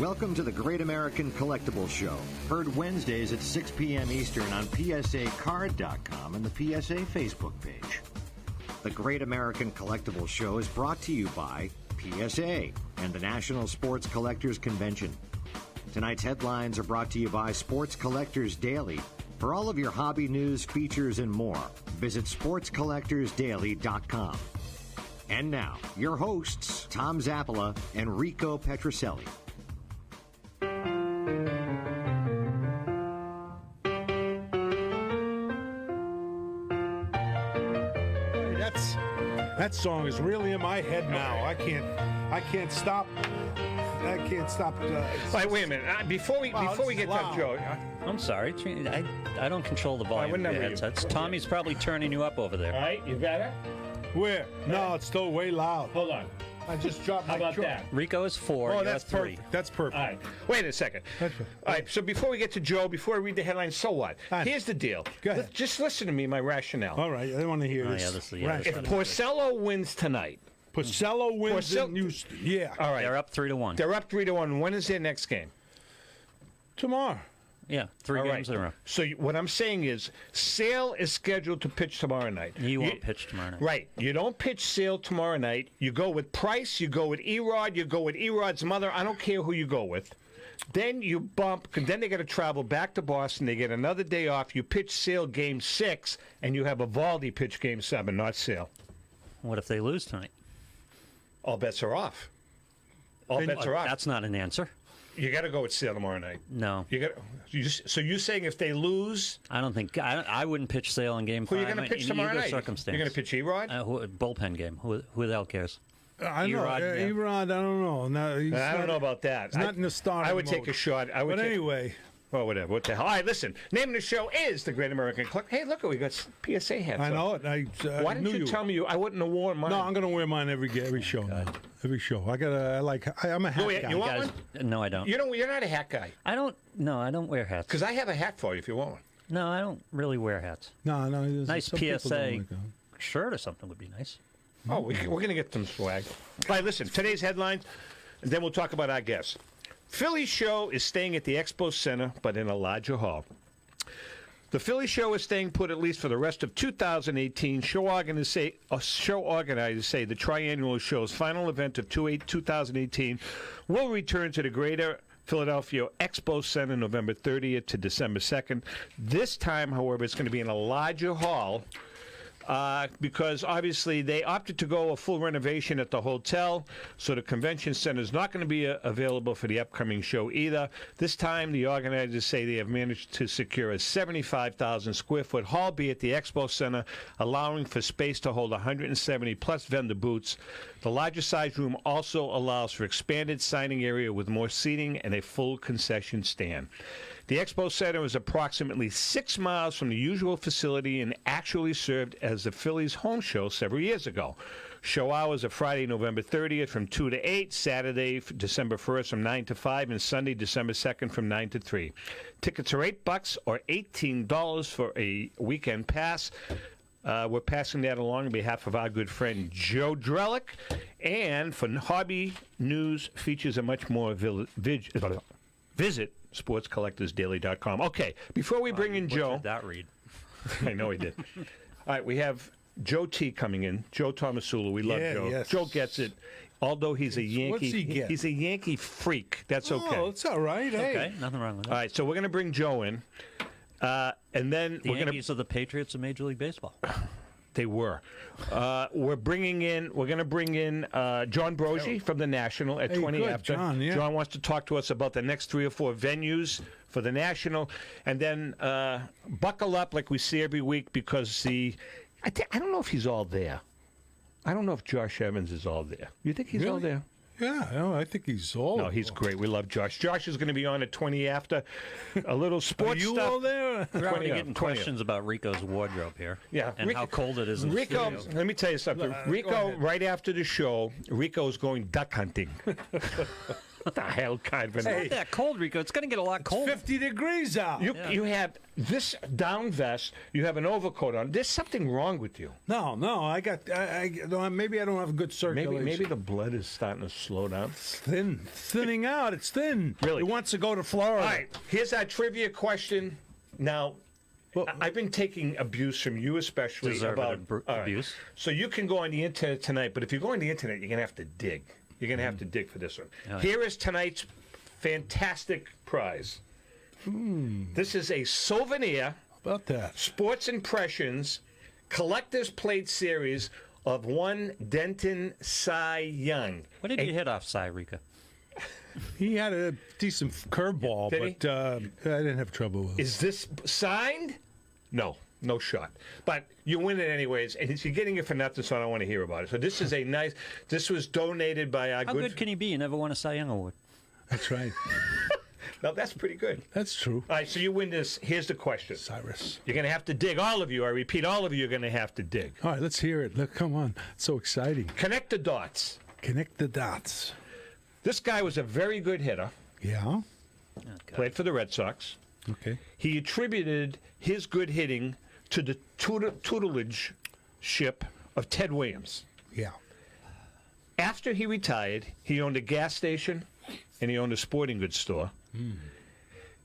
Welcome to the Great American Collectibles Show. Heard Wednesdays at 6 p.m. Eastern on PSAcard.com and the PSA Facebook page. The Great American Collectibles Show is brought to you by PSA and the National Sports Collectors Convention. Tonight's headlines are brought to you by Sports Collectors Daily. For all of your hobby news, features, and more, visit sportscollectorsdaily.com. And now, your hosts, Tom Zappola and Rico Petroselli. That song is really in my head now. I can't stop. I can't stop. Wait a minute. Before we get to Joe, I'm sorry. I don't control the volume of your headsets. Tommy's probably turning you up over there. All right, you got it? Where? No, it's still way loud. Hold on. I just dropped my How about truck. that? Rico is 4. Oh, that's 3. perfect. That's perfect. All right. Wait a second. All right. So before we get to Joe, before I read the headlines, so what? Here's the deal. Go ahead. Just listen to me, my rationale. All right. I want to hear this. Yeah, this is Right. If Porcello wins tonight, Porcello wins in Houston. Yeah. all right. They're up 3-1. They're up 3-1. When is their next game? Tomorrow. Yeah, 3 All games right. in a row. So what I'm saying is, Sale is scheduled to pitch tomorrow night. He won't pitch tomorrow night. Right. You don't pitch Sale tomorrow night. You go with Price. You go with Erod. You go with Erod's mother. I don't care who you go with. Then you bump, and then they got to travel back to Boston. They get another day off. You pitch Sale Game 6, and you have Eovaldi pitch Game 7, not Sale. What if they lose tonight? All bets are off. All bets are off. That's not an answer. You got to go with Sale tomorrow night. No. So you're saying if they lose, I don't think. I wouldn't pitch Sale in Game 5. who are you going to pitch tomorrow night? Circumstance. You're going to pitch Erod? Bullpen game. Who the hell cares? I know. Erod, Erod, I don't know. No, I don't know about that. He's not in the starting I would mode. take a shot. But anyway. Well, whatever. What the hell? All right, listen. Name of the show is The Great American Club. Hey, look, we got PSA hats. I know it. Why didn't you tell me I wouldn't have worn mine? No, I'm going to wear mine every show. Every show. I'm a hat guy. You want Guys, one? no, I don't. You're not a hat guy. I don't wear hats. Because I have a hat for you if you want one. No, I don't really wear hats. No. Nice some people PSA don't like them. shirt or something would be nice. Oh, we're going to get some swag. All right, listen. Today's headlines, and then we'll talk about our guests. Philly show is staying at the Expo Center, but in a larger hall. The Philly show is staying put at least for the rest of 2018. Show organizers say the triannual show's final event of 2018 will return to the Greater Philadelphia Expo Center November 30th to December 2nd. This time, however, it's going to be in a larger hall. Because obviously they opted to go a full renovation at the hotel, so the convention center is not going to be available for the upcoming show either. This time, the organizers say they have managed to secure a 75,000 square foot hall be at the Expo Center, allowing for space to hold 170 plus vendor booths. The larger size room also allows for expanded signing area with more seating and a full concession stand. The Expo Center is approximately 6 miles from the usual facility and actually served as the Phillies' home show several years ago. Show hours are Friday, November 30th from 2 to 8, Saturday, December 1st from 9 to 5, and Sunday, December 2nd from 9 to 3. Tickets are $8 or $18 for a weekend pass. We're passing that along on behalf of our good friend Joe Drellick. And for hobby news, features, and much more, visit sportscollectorsdaily.com. Okay, before we bring in Joe. That read. I know he did. All right, we have Joe T coming in. Joe Tomasulo. We love Joe. Yes. Joe gets it. Although he's a Yankee, What's he get? He's a Yankee freak. That's okay. Oh, it's all right. Hey. Okay, nothing wrong with that. All right, so we're going to bring Joe in, and then The Yankees are the Patriots of Major League Baseball. They were. We're going to bring in John Broggi from the National at 20 good, after. John, yeah. John wants to talk to us about the next 3 or 4 venues for the National, and then buckle up like we see every week because I don't know if he's all there. I don't know if Josh Evans is all there. You think he's all Really? there? Yeah, no, I think he's all. No, he's great. We love Josh. Josh is going to be on at 20 after. A little Are sports you stuff. all there? We're already 20 getting 20. questions about Rico's wardrobe here. Yeah, And how cold it is in the Rico, studio. let me tell you something. Go Rico, ahead. right after the show, Rico's going duck hunting. What the hell kind of an... It's not that cold, Rico. It's going to get a lot colder. 50 degrees out. You have this down vest. You have an overcoat on. There's something wrong with you. No, maybe I don't have a good circulation. Maybe the blood is starting to slow down. Thinning out. It's thin. Really? It wants to go to Florida. All right, here's our trivia question. Now, I've been taking abuse from you, especially about abuse. So you can go on the internet tonight, but if you go on the internet, you're gonna have to dig. You're gonna have to dig for this one. Here is tonight's fantastic prize. This is a souvenir. How about that? Sports Impressions Collector's Plate Series of one Denton Cy Young. What did you hit off, Cy, Rico? He had a decent curveball, but I didn't have trouble with it. Is this signed? No shot. But you win it anyways, and you're getting it for nothing, so I don't want to hear about it. So this is a nice. This was donated by our How good can he be? You never won a Cy Young Award. That's right. No, that's pretty good. That's true. All right, so you win this. Here's the question. Cyrus. You're going to have to dig. All of you, I repeat, all of you are going to have to dig. All right, let's hear it. Look, come on. It's so exciting. Connect the dots. Connect the dots. This guy was a very good hitter. Yeah. Played for the Red Sox. Okay. He attributed his good hitting to the tutelage ship of Ted Williams. Yeah. After he retired, he owned a gas station and he owned a sporting goods store.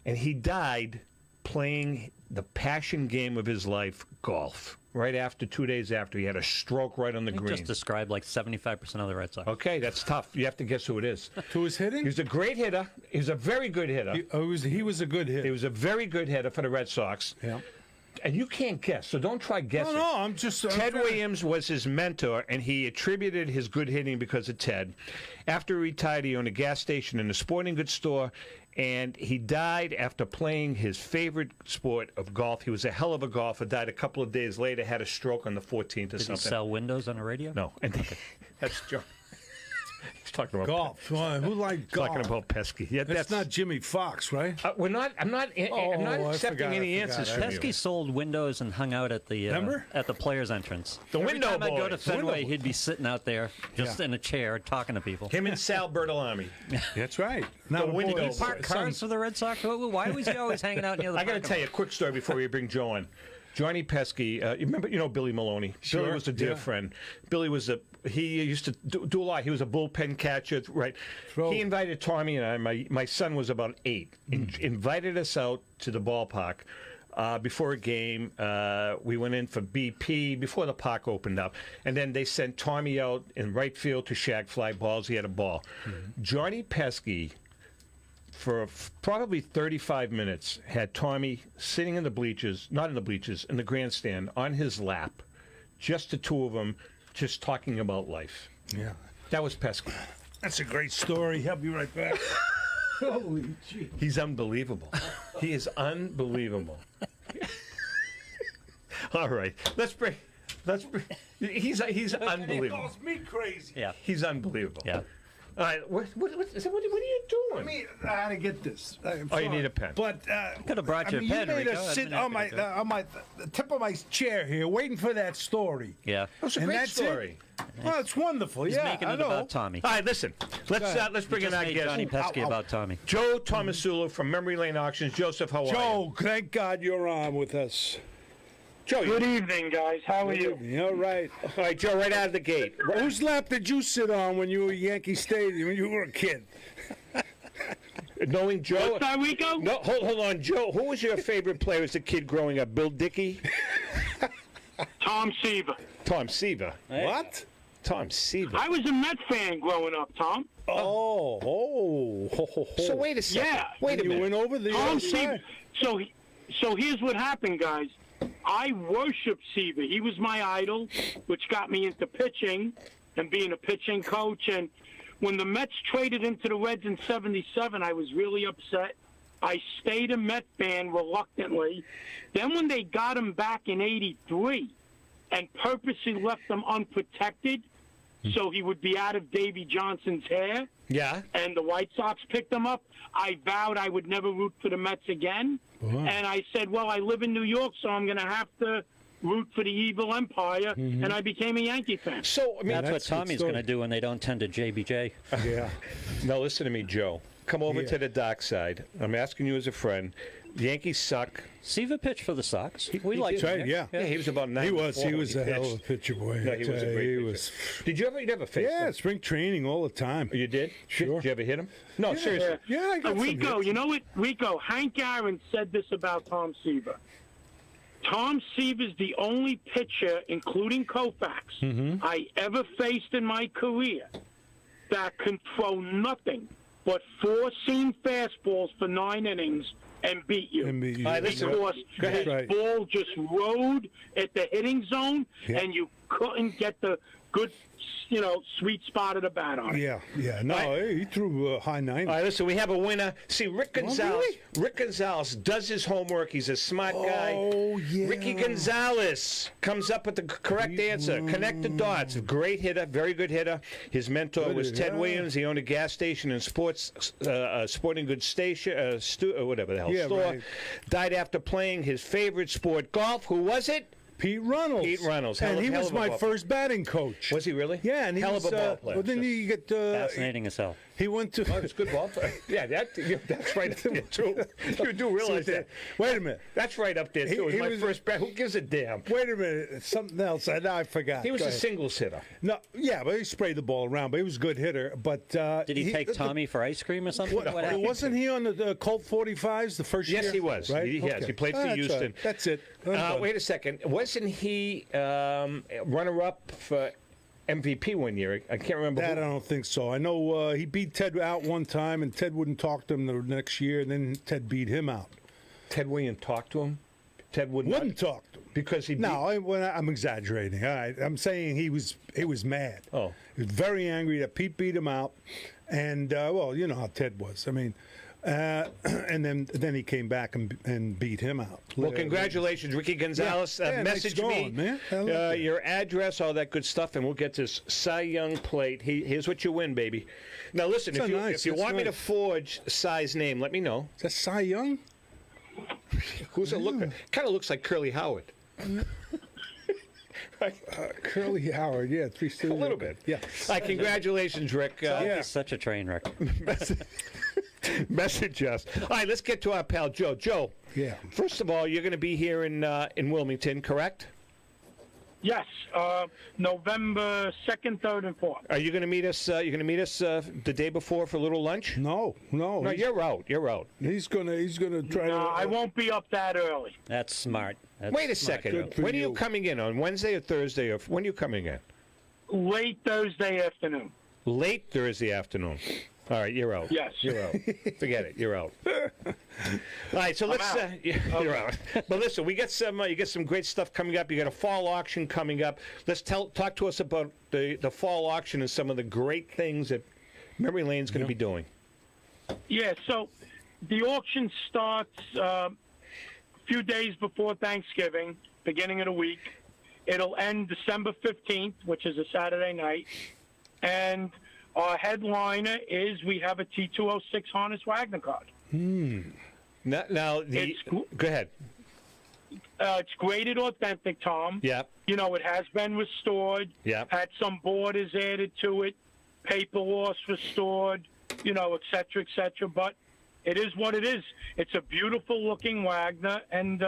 And he died playing the passion game of his life, golf. Right after, 2 days after, he had a stroke right on the green. Just described like 75% of the Red Sox. Okay, that's tough. You have to guess who it is. To his hitting? He was a great hitter. He was a very good hitter. He was a good hitter. He was a very good hitter for the Red Sox. Yeah. And you can't guess, so don't try guessing. No, I'm just... Ted Williams was his mentor, and he attributed his good hitting because of Ted. After he retired, he owned a gas station and a sporting goods store, and he died after playing his favorite sport of golf. He was a hell of a golfer, died a couple of days later, had a stroke on the 14th or something. Did he sell windows on the radio? No. And that's John. He's talking about golf. Who liked golf? Talking about Pesky. Yeah, that's not Jimmy Fox, right? We're not. I'm not accepting any answers from you. Pesky sold windows and hung out at the players' entrance. The Every window time boys. I'd go to Fenway, he'd be sitting out there just in a chair talking to people. Him and Sal Bertolami. That's right. The window Did he park cars for the Red Sox? Why was he always hanging out near the? I got to tell you a quick story before we bring Joe in. Johnny Pesky, you know Billy Maloney. Sure. Billy was a dear friend. Billy was he used to do a lot. He was a bullpen catcher, right? He invited Tommy and I. My son was about 8. Invited us out to the ballpark before a game. We went in for BP before the park opened up, and then they sent Tommy out in right field to shag fly balls. He had a ball. Johnny Pesky, for probably 35 minutes, had Tommy sitting in the bleachers, not in the bleachers, in the grandstand, on his lap, just the two of them, just talking about life. Yeah. That was Pesky. That's a great story. I'll be right back. Holy gee. He's unbelievable. He is unbelievable. All right. Let's bring... He's unbelievable. He calls me crazy. Yeah. He's unbelievable. Yeah. All right, what are you doing? I had to get this. You need a pen. But Could have brought you a pen, You made Rico. us sit on the tip of my chair here, waiting for that story. Yeah. That was a great story. Well, it's wonderful. He's making it about Tommy. All right, listen. Let's bring in our guest. Johnny Pesky about Tommy. Joe Tomasulo from Memory Lane Auctions. Joseph, how are you? Joe, thank God you're on with us. Joe, good evening, guys. How are you? All right. All right, Joe, right out of the gate. Whose lap did you sit on when you were at Yankee Stadium when you were a kid? Knowing Joe. What's that, Rico? No, hold on, Joe. Who was your favorite player as a kid growing up? Bill Dickey? Tom Seaver. Tom Seaver. What? Tom Seaver. I was a Met fan growing up, Tom. So wait a second. Yeah. Wait a minute. You went over the Tom other Seaver. side. So here's what happened, guys. I worshiped Seaver. He was my idol, which got me into pitching and being a pitching coach. And when the Mets traded into the Reds in '77, I was really upset. I stayed a Met fan reluctantly. Then when they got him back in '83 and purposely left him unprotected so he would be out of Davy Johnson's hair, Yeah. and the White Sox picked him up, I vowed I would never root for the Mets again. And I said, well, I live in New York, so I'm going to have to root for the evil empire, and I became a Yankee fan. So, I mean, That's what Tommy's going to do when they don't tend to JBJ. Yeah. now listen to me, Joe. Come over Yeah. to the dark side. I'm asking you as a friend. The Yankees suck. Siva pitched for the Sox. We like That's right, yeah. Yeah, he was about 9. He was a hell of a pitcher, boy. Yeah, he was a great pitcher. was. Did you ever face him? Spring training all the time. You did? Sure. Did you ever hit him? No, seriously. Yeah, I got some Rico, hits. you know what? Rico, Hank Aaron said this about Tom Seaver. Tom Seaver's the only pitcher, including Koufax, I ever faced in my career that can throw nothing but 4-seam fastballs for 9 innings and beat you. All right, listen. Because his Right. ball just rode at the hitting zone, and you couldn't get the good, sweet spot of the bat on it. Yeah. No, he threw high 90s. All right, listen, we have a winner. See, Rick Gonzalez. really? Rick Gonzalez does his homework. He's a smart guy. Oh, yeah. Ricky Gonzalez comes up with the correct answer. Connect the dots. Great hitter, very good hitter. His mentor was Ted yeah. Williams. He owned a gas station and sporting goods station, whatever the hell, store. Right. Died after playing his favorite sport, golf. Who was it? Pete Reynolds. Pete Reynolds. And he Hell was of a my ball- first batting coach. Was he really? Yeah, and he hell was of a ball player. Well, then you get Fascinating as hell. he went to. Oh, he was a good ball player. Yeah, that's right up there, too. You do realize that. Wait a minute. That's right up there, too. It was He my was- first bet. Who gives a damn? Wait a minute. Something else. I forgot. He was Go a ahead. singles hitter. No, yeah, but he sprayed the ball around. But he was a good hitter. But Did he take Tommy for ice cream or something? What happened? Wasn't he on the Colt 45s the first year? Yes, he was. Right? Yes, he played for That's Houston. right. That's it. I'm done. Wait a second. Wasn't he runner-up for MVP one year? I can't remember. That I who. don't think so. I know he beat Ted out one time, and Ted wouldn't talk to him the next year, and then Ted beat him out. Ted Williams talked to him? Ted wouldn't Talk to him. because he beat... No, I'm exaggerating. All right, I'm saying he was mad. Oh. He was very angry that Pete beat him out, and well, you know how Ted was. I mean, and then he came back and beat him out. Well, congratulations, Ricky Gonzalez. Yeah, nice Message going, me man. I like that. your address, all that good stuff, and we'll get this Cy Young plate. Here's what you win, baby. Now, listen, That's if you, nice. if you That's want me to nice. forge Cy's name, let me know. Is that Cy Young? Who's it looking? Kind of looks like Curly Howard. Curly Howard, yeah, three A little bit. Yeah. All right, congratulations, Rick. Yeah. He's such a train wreck. Message us. All right, let's get to our pal Joe. Joe. Yeah. First of all, you're going to be here in Wilmington, correct? Yes, November 2nd, 3rd, and 4th. Are you going to meet us? You're going to meet us the day before for a little lunch? No. No, you're out. You're out. He's gonna try to. No, I won't be up that early. That's smart. That's Wait a smart. second. Good for When are you you. coming in? On Wednesday or Thursday? Or when are you coming in? Late Thursday afternoon. Late Thursday afternoon. All right, you're out. Yes. You're out. Forget it. You're out. All right, so let's. out. You're out. But listen, we got some. You get some great stuff coming up. You got a fall auction coming up. Let's talk to us about the fall auction and some of the great things that Memory Lane's going to be doing. Yeah, so the auction starts a few days before Thanksgiving, beginning of the week. It'll end December 15th, which is a Saturday night. And our headliner is we have a T206 Harness Wagner card. Now go ahead. It's graded authentic, Tom. Yeah. You know, it has been restored. Yeah. Had some borders added to it, paper loss restored, you know, et cetera, but it is what it is. It's a beautiful-looking Wagner, and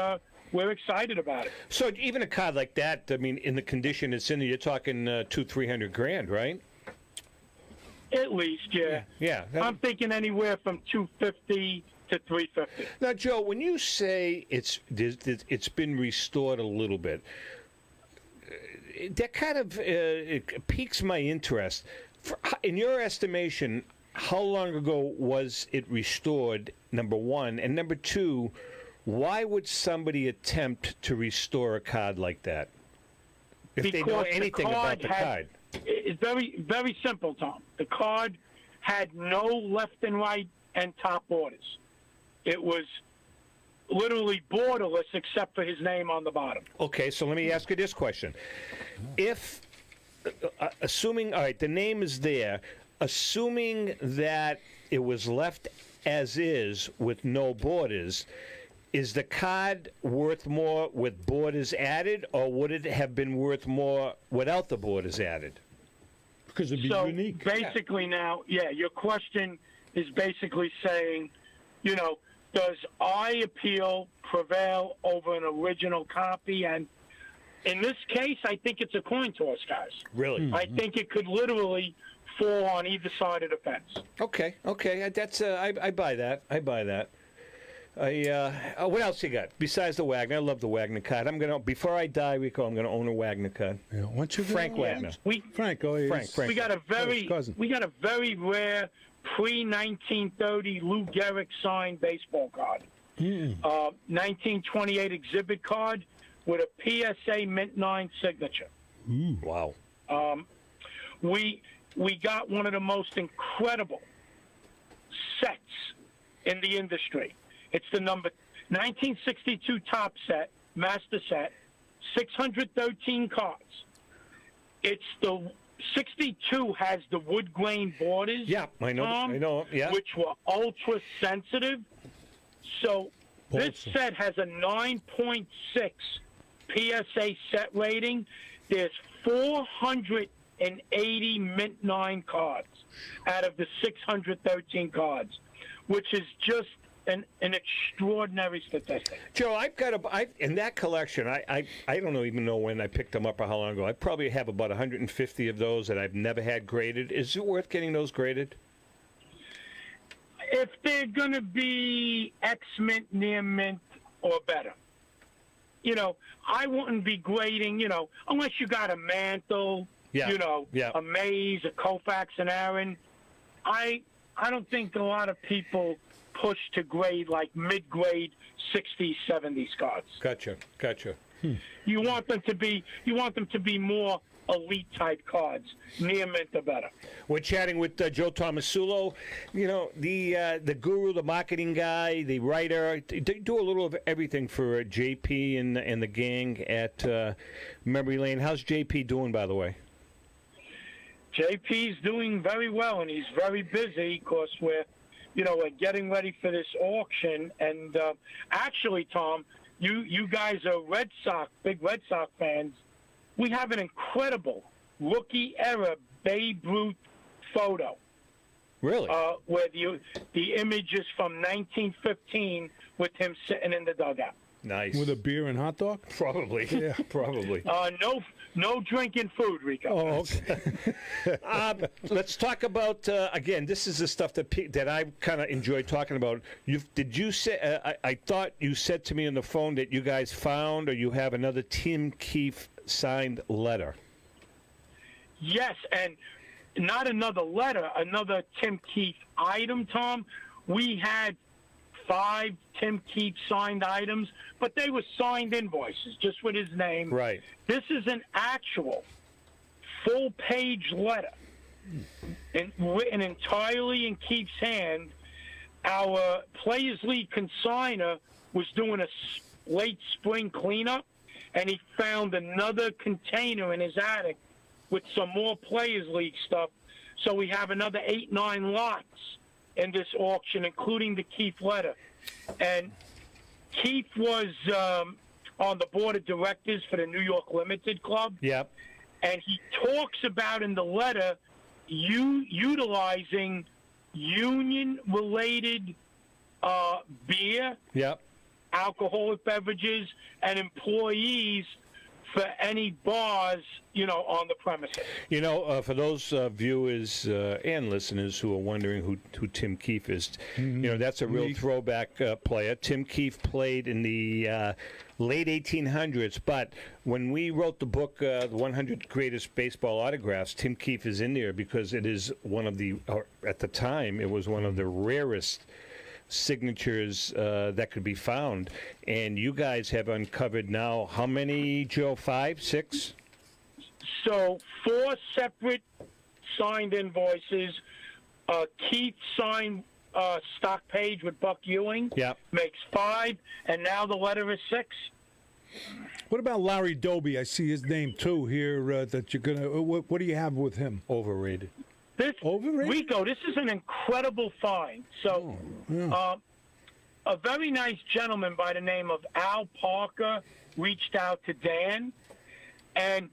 we're excited about it. So even a card like that, I mean, in the condition it's in, you're talking $200,000-300,000, right? At least, yeah. Yeah. I'm thinking anywhere from $250 to $350. Now, Joe, when you say it's been restored a little bit, that kind of it piques my interest. In your estimation, how long ago was it restored, number one? And number two, why would somebody attempt to restore a card like that? If they know Because anything about the card. It's very, very simple, Tom. The card had no left and right and top borders. It was literally borderless except for his name on the bottom. Okay, so let me ask you this question. If, assuming, all right, the name is there, assuming that it was left as is with no borders, is the card worth more with borders added, or would it have been worth more without the borders added? Because it'd be So unique. basically now, your question is basically saying, does eye appeal prevail over an original copy? And in this case, I think it's a coin toss, guys. Really? I think it could literally fall on either side of the fence. Okay. That's I buy that. What else you got besides the Wagner? I love the Wagner card. Before I die, Rico, I'm gonna own a Wagner card. Yeah, once you Frank Wagner. Frank, oh, yeah. Frank. We got a very rare pre-1930 Lou Gehrig signed baseball card. 1928 exhibit card with a PSA Mint 9 signature. Wow. We got one of the most incredible sets in the industry. It's the number 1962 top set, master set, 613 cards. It's the 62 has the wood grain borders. Yeah, I know. Yeah. Which were ultra sensitive. So this set has a 9.6 PSA set rating. There's 480 Mint 9 cards out of the 613 cards, which is just an extraordinary statistic. Joe, in that collection, I don't even know when I picked them up or how long ago. I probably have about 150 of those that I've never had graded. Is it worth getting those graded? If they're going to be ex-mint, near mint, or better. I wouldn't be grading, unless you got a Mantle, a Mays, a Koufax, and Aaron. I don't think a lot of people push to grade like mid-grade 60s, 70s cards. Gotcha. You want them to be more elite type cards, near mint or better. We're chatting with Joe Tomasulo, the guru, the marketing guy, the writer. They do a little of everything for JP and the gang at Memory Lane. How's JP doing, by the way? JP's doing very well, and he's very busy because we're getting ready for this auction. And actually, Tom, you guys are big Red Sox fans. We have an incredible rookie-era Babe Ruth photo. Really? Where the image is from 1915 with him sitting in the dugout. Nice. With a beer and hot dog? Probably. Yeah. Probably. No drinking food, Rico. Oh, okay. Let's talk about again. This is the stuff that I kind of enjoy talking about. Did you say? I thought you said to me on the phone that you guys found, or you have another Tim Keefe signed letter. Yes, and not another letter, another Tim Keefe item, Tom. We had 5 Tim Keefe signed items, but they were signed invoices, just with his name. Right. This is an actual full-page letter, and written entirely in Keefe's hand. Our Players League consignor was doing a late spring cleanup, and he found another container in his attic with some more Players League stuff. So we have another 8-9 lots in this auction, including the Keefe letter. And Keefe was on the board of directors for the New York Limited Club. Yep. And he talks about in the letter utilizing union-related beer, yep, alcoholic beverages, and employees for any bars, on the premises. For those viewers and listeners who are wondering who Tim Keefe is, that's a real throwback player. Tim Keefe played in the late 1800s, but when we wrote the book, The 100 Greatest Baseball Autographs, Tim Keefe is in there because it is one of the, at the time, it was one of the rarest signatures that could be found. And you guys have uncovered now how many, Joe? 5, 6? So 4 separate signed invoices. Keith signed stock page with Buck Ewing. Yeah. Makes 5, and now the letter is 6. What about Larry Doby? I see his name too here. That you're gonna. What do you have with him? Overrated. Rico, this is an incredible find. So, a very nice gentleman by the name of Al Parker reached out to Dan, and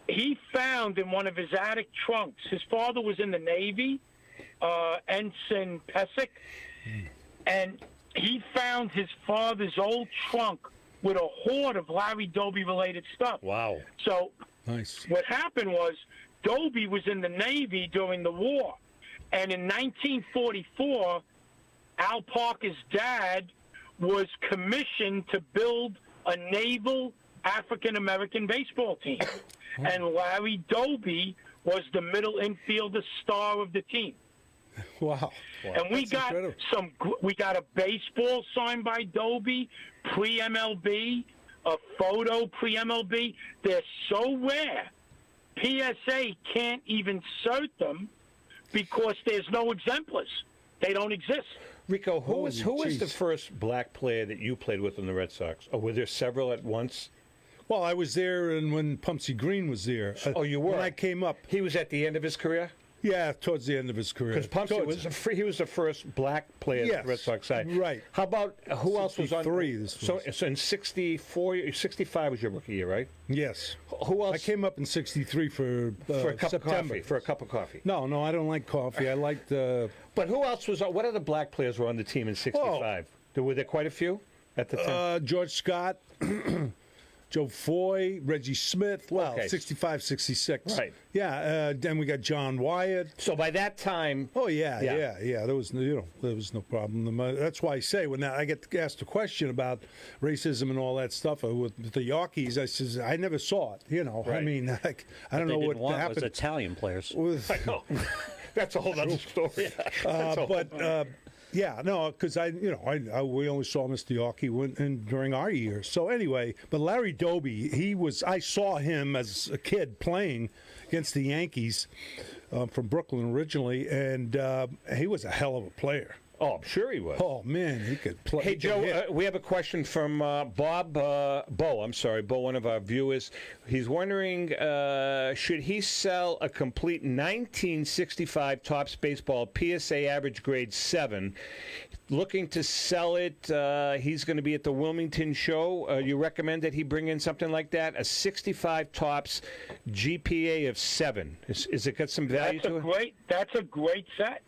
he found in one of his attic trunks, his father was in the Navy, Ensign Pesic, and he found his father's old trunk with a hoard of Larry Doby-related stuff. Wow. So Nice. what happened was Doby was in the Navy during the war, and in 1944, Al Parker's dad was commissioned to build a naval African-American baseball team. And Larry Doby was the middle infielder star of the team. Wow. And we got we got a baseball signed by Doby, pre-MLB, a photo pre-MLB. They're so rare, PSA can't even insert them because there's no exemplars. They don't exist. Rico, who was the first black player that you played with in the Red Sox? Or were there several at once? Well, I was there, and when Pumpsy Green was there. Oh, you were? When I came up. He was at the end of his career? Yeah, towards the end of his career. Because Pumpsy was the first black player at the Red Sox side. Right. How about, who else was on? 63, So in 65 was your rookie year, right? Yes. Who else? I came up in 63 for a cup September. of coffee. For a cup of coffee. No, I don't like coffee. I liked But who else was on? What other black players were on the team in 65? Were there quite a few at the time? George Scott, Joe Foy, Reggie Smith. Well, Okay. 65, 66. Right. Yeah. Then we got John Wyatt. So by that time, Oh yeah. There was no problem. That's why I say when I get asked a question about racism and all that stuff with the Yankees, I says I never saw it. I Right. mean, I don't know what happened. Was Italian players. I know. That's a whole other story. Yeah, no, because we only saw Mr. Yawkey during our years. So anyway, but Larry Doby, I saw him as a kid playing against the Yankees from Brooklyn originally, and he was a hell of a player. Oh, I'm sure he was. Oh man, he could play. Hey, Joe, we have a question from Bo, one of our viewers. He's wondering, should he sell a complete 1965 Topps Baseball PSA average grade 7? Looking to sell it. He's going to be at the Wilmington show. You recommend that he bring in something like that? A 65 Topps GPA of 7. Is it got some value to it? That's a great set.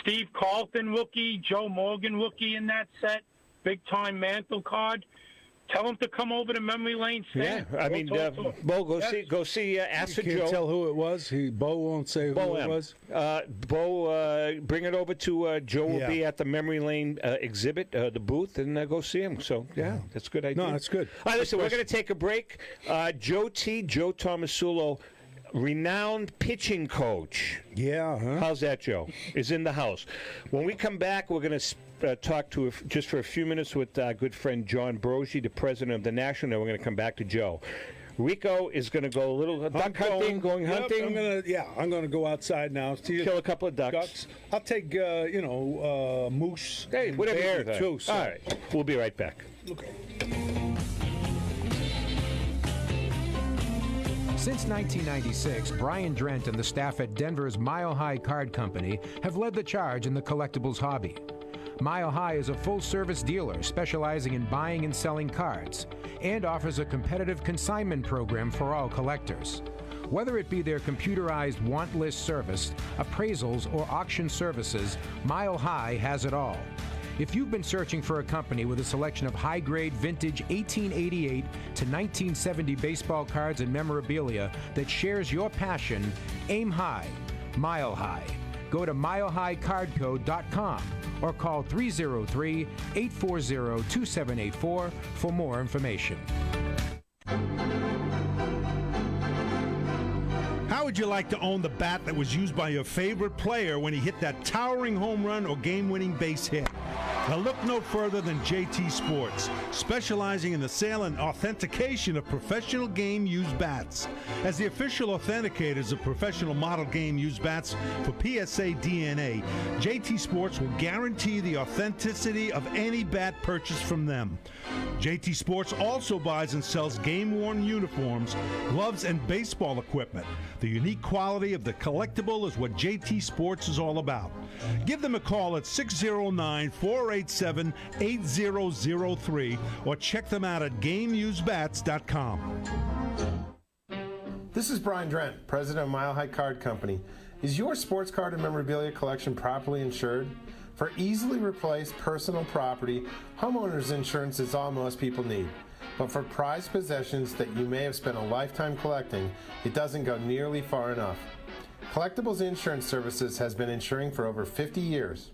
Steve Carlton rookie, Joe Morgan rookie in that set, big-time Mantle card. Tell him to come over to Memory Lane stand. Yeah, I mean, Bo, go see. Ask for Joe. You can't tell who it was. Bo won't say who it was. Bo, bring it over to Joe. Will be at the Memory Lane exhibit, the booth, and go see him. So that's a good idea. No, that's good. All right, listen, we're going to take a break. Joe Tomasulo, renowned pitching coach. Yeah. Huh? How's that, Joe? Is in the house. When we come back, we're going to talk to just for a few minutes with our good friend John Broggi, the president of the National. Then we're going to come back to Joe. Rico is going to go a little duck hunting, going hunting. I'm going to go outside now. Kill a couple of ducks. I'll take moose. Hey, whatever bear you too. So. All right, we'll be right back. Okay. Since 1996, Brian Drent and the staff at Denver's Mile High Card Company have led the charge in the collectibles hobby. Mile High is a full-service dealer specializing in buying and selling cards and offers a competitive consignment program for all collectors. Whether it be their computerized want list service, appraisals, or auction services, Mile High has it all. If you've been searching for a company with a selection of high-grade vintage 1888 to 1970 baseball cards and memorabilia that shares your passion, aim high, Mile High. Go to milehighcardco.com or call 303-840-2784 for more information. How would you like to own the bat that was used by your favorite player when he hit that towering home run or game-winning base hit? Now look no further than JT Sports, specializing in the sale and authentication of professional game-used bats. As the official authenticators of professional model game-used bats for PSA DNA, JT Sports will guarantee the authenticity of any bat purchased from them. JT Sports also buys and sells game-worn uniforms, gloves, and baseball equipment. The unique quality of the collectible is what JT Sports is all about. Give them a call at 609-480 487-8003 or check them out at GameUseBats.com. This is Brian Drent, president of Mile High Card Company. Is your sports card and memorabilia collection properly insured? For easily replaced personal property, homeowners insurance is all most people need. But for prized possessions that you may have spent a lifetime collecting, it doesn't go nearly far enough. Collectibles Insurance Services has been insuring for over 50 years.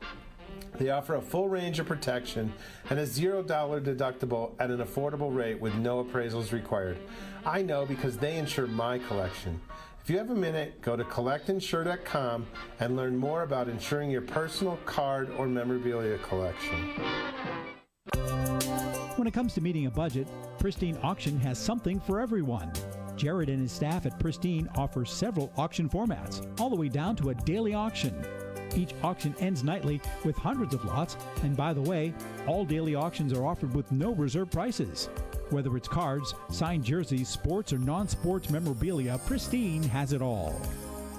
They offer a full range of protection and a $0 deductible at an affordable rate with no appraisals required. I know because they insure my collection. If you have a minute, go to collectinsure.com and learn more about insuring your personal card or memorabilia collection. When it comes to meeting a budget, Pristine Auction has something for everyone. Jared and his staff at Pristine offer several auction formats, all the way down to a daily auction. Each auction ends nightly with hundreds of lots, and by the way, all daily auctions are offered with no reserve prices. Whether it's cards, signed jerseys, sports, or non-sports memorabilia, Pristine has it all.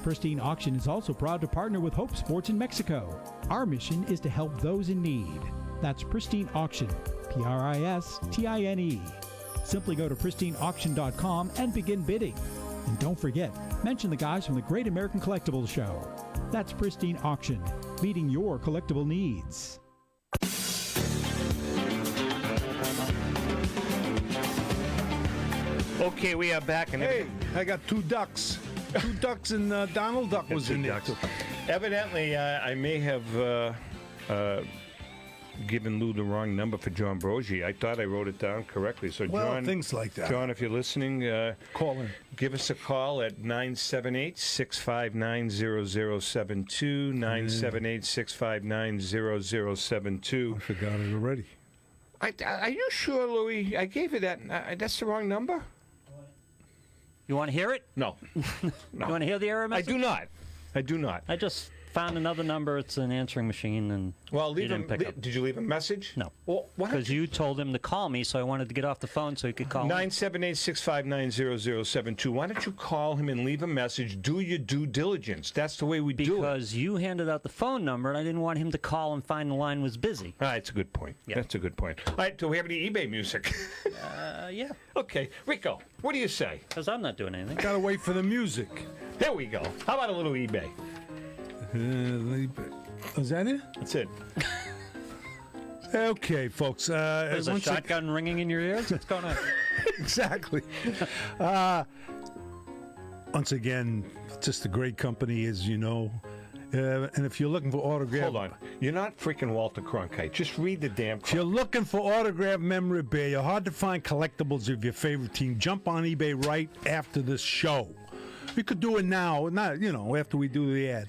Pristine Auction is also proud to partner with Hope Sports in Mexico. Our mission is to help those in need. That's Pristine Auction, Pristine. Simply go to pristineauction.com and begin bidding. And don't forget, mention the guys from the Great American Collectibles Show. That's Pristine Auction, meeting your collectible needs. Okay, we are back. And Hey, I got two ducks. Two ducks and Donald Duck was in there. Evidently, I may have given Lou the wrong number for John Broggi. I thought I wrote it down correctly. So, Well, John, things like that. John, if you're listening, Call in. give us a call at 978-659-0072, 978-659-0072. I forgot it already. Are you sure, Louis? I gave you that. That's the wrong number? You want to hear it? No. You want to hear the error message? I do not. I do not. I just found another number. It's an answering machine, and Well, you didn't pick up. Did you leave a message? No. Well, why don't Because you told him to call me, so I wanted to get off the phone so he could call me. 978-659-0072. Why don't you call him and leave a message? Do your due diligence. That's the way we do it. Because you handed out the phone number, and I didn't want him to call and find the line was busy. All right, that's a good point. Yeah. That's a good point. All right, do we have any eBay music? Yeah, Okay, Rico, what do you say? because I'm not doing anything. Gotta wait for the music. There we go. How about a little eBay? Is that it? That's it. Okay, folks. There's a once shotgun ringing in your ears? What's going on? Exactly. Once again, just a great company, as you know. And if you're looking for autograph... Hold on. You're not freaking Walter Cronkite. Just read the damn... If you're looking for autograph memorabilia, hard to find collectibles of your favorite team, jump on eBay right after this show. You could do it now, not after we do the ad.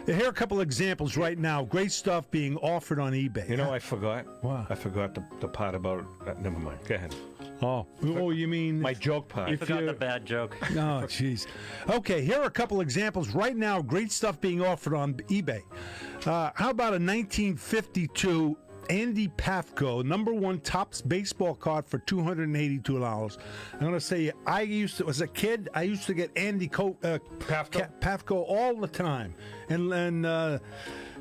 Here are a couple examples right now. Great stuff being offered on eBay. You know, I forgot. What? I forgot the part about... never mind. Go ahead. Oh, you mean... My joke part. I forgot the bad joke. Oh, jeez. Okay, here are a couple examples right now. Great stuff being offered on eBay. How about a 1952 Andy Pafko #1 Topps baseball card for $282. I'm going to say, as a kid, I used to get Andy Pafko all the time. And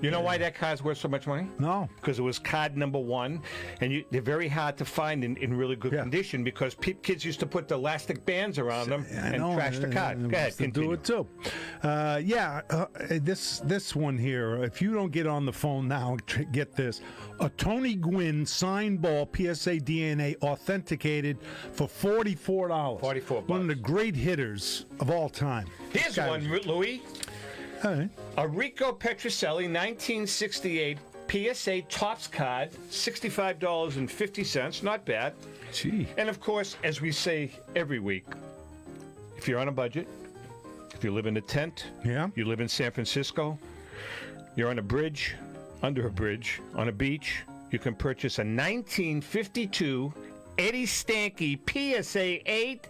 you know why that card's worth so much money? No. Because it was card #1, and they're very hard to find in really good condition because kids used to put the elastic bands around them and trash the card. Go ahead, continue. Do it too. This one here, if you don't get on the phone now, get this. A Tony Gwynn signed ball PSA DNA authenticated for $44. $44. One of the great hitters of all time. Here's one, Louis. All right. A Rico Petrocelli 1968 PSA Topps card, $65.50. Not bad. Gee. And of course, as we say every week, if you're on a budget, if you live in a tent, you live in San Francisco, you're on a bridge, under a bridge, on a beach, you can purchase a 1952 Eddie Stanky PSA 8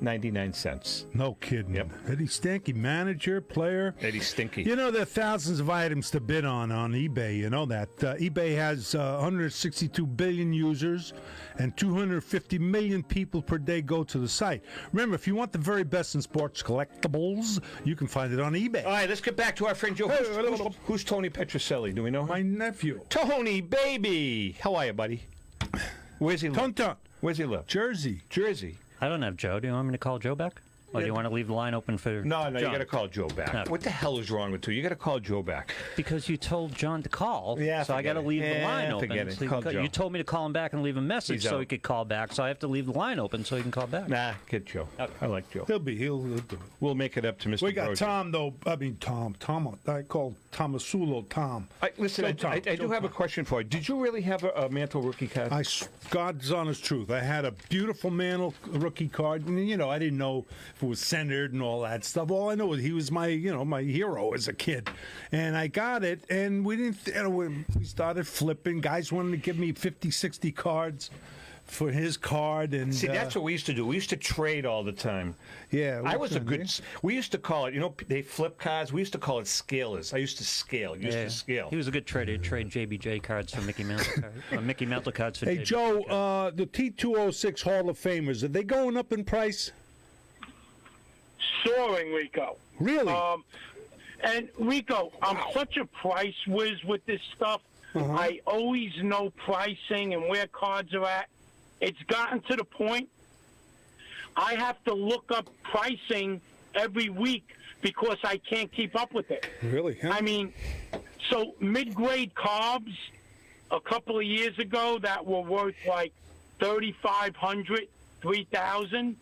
$2.99. No kidding. Yep. Eddie Stanky, manager, player. Eddie Stinky. You know, there are thousands of items to bid on eBay. You know that. eBay has 162 billion users and 250 million people per day go to the site. Remember, if you want the very best in sports collectibles, you can find it on eBay. All right, let's get back to our friend Joe. Who's Tony Petrocelli? Do we know him? My nephew. Tony, baby. How are you, buddy? Where's he live? Tonton. Where's he live? Jersey. I don't have Joe. Do you want me to call Joe back? Or do you want to leave the line open for No, John? you got to call Joe back. No. What the hell is wrong with you? You got to call Joe back. Because you told John to call, Yeah, so I got to leave the line open. forget it. So Call Joe. you told me to call him back and leave a message He's so out. he could call back, so I have to leave the line open so he can call back. Nah, get Joe. I like Joe. He'll do it. We'll make it up to Mr. We got Broggi. Tom, though. I mean, Tom. I called Tomasulo Tom. Listen, I do have a question for you. Did you really have a Mantle rookie card? God's honest truth. I had a beautiful Mantle rookie card, and you know, I didn't know if it was centered and all that stuff. All I know is he was my hero as a kid, and I got it. And we didn't. We started flipping. Guys wanted to give me 50, 60 cards for his card, and see, that's what we used to do. We used to trade all the time. Yeah, I was a good. We used to call it. You know, they flip cards. We used to call it scalers. I used to scale. To scale. He was a good trader. He'd trade JBJ cards for Mickey Mantle cards. Mickey Mantle cards for Hey, JBJ Joe, cards. the T206 Hall of Famers, are they going up in price? Soaring, Rico. Really? And Rico, I'm such a price whiz with this stuff. I always know pricing and where cards are at. It's gotten to the point I have to look up pricing every week because I can't keep up with it. Really? Huh? I mean, so mid-grade carbs a couple of years ago that were worth like $3,500, $3,000.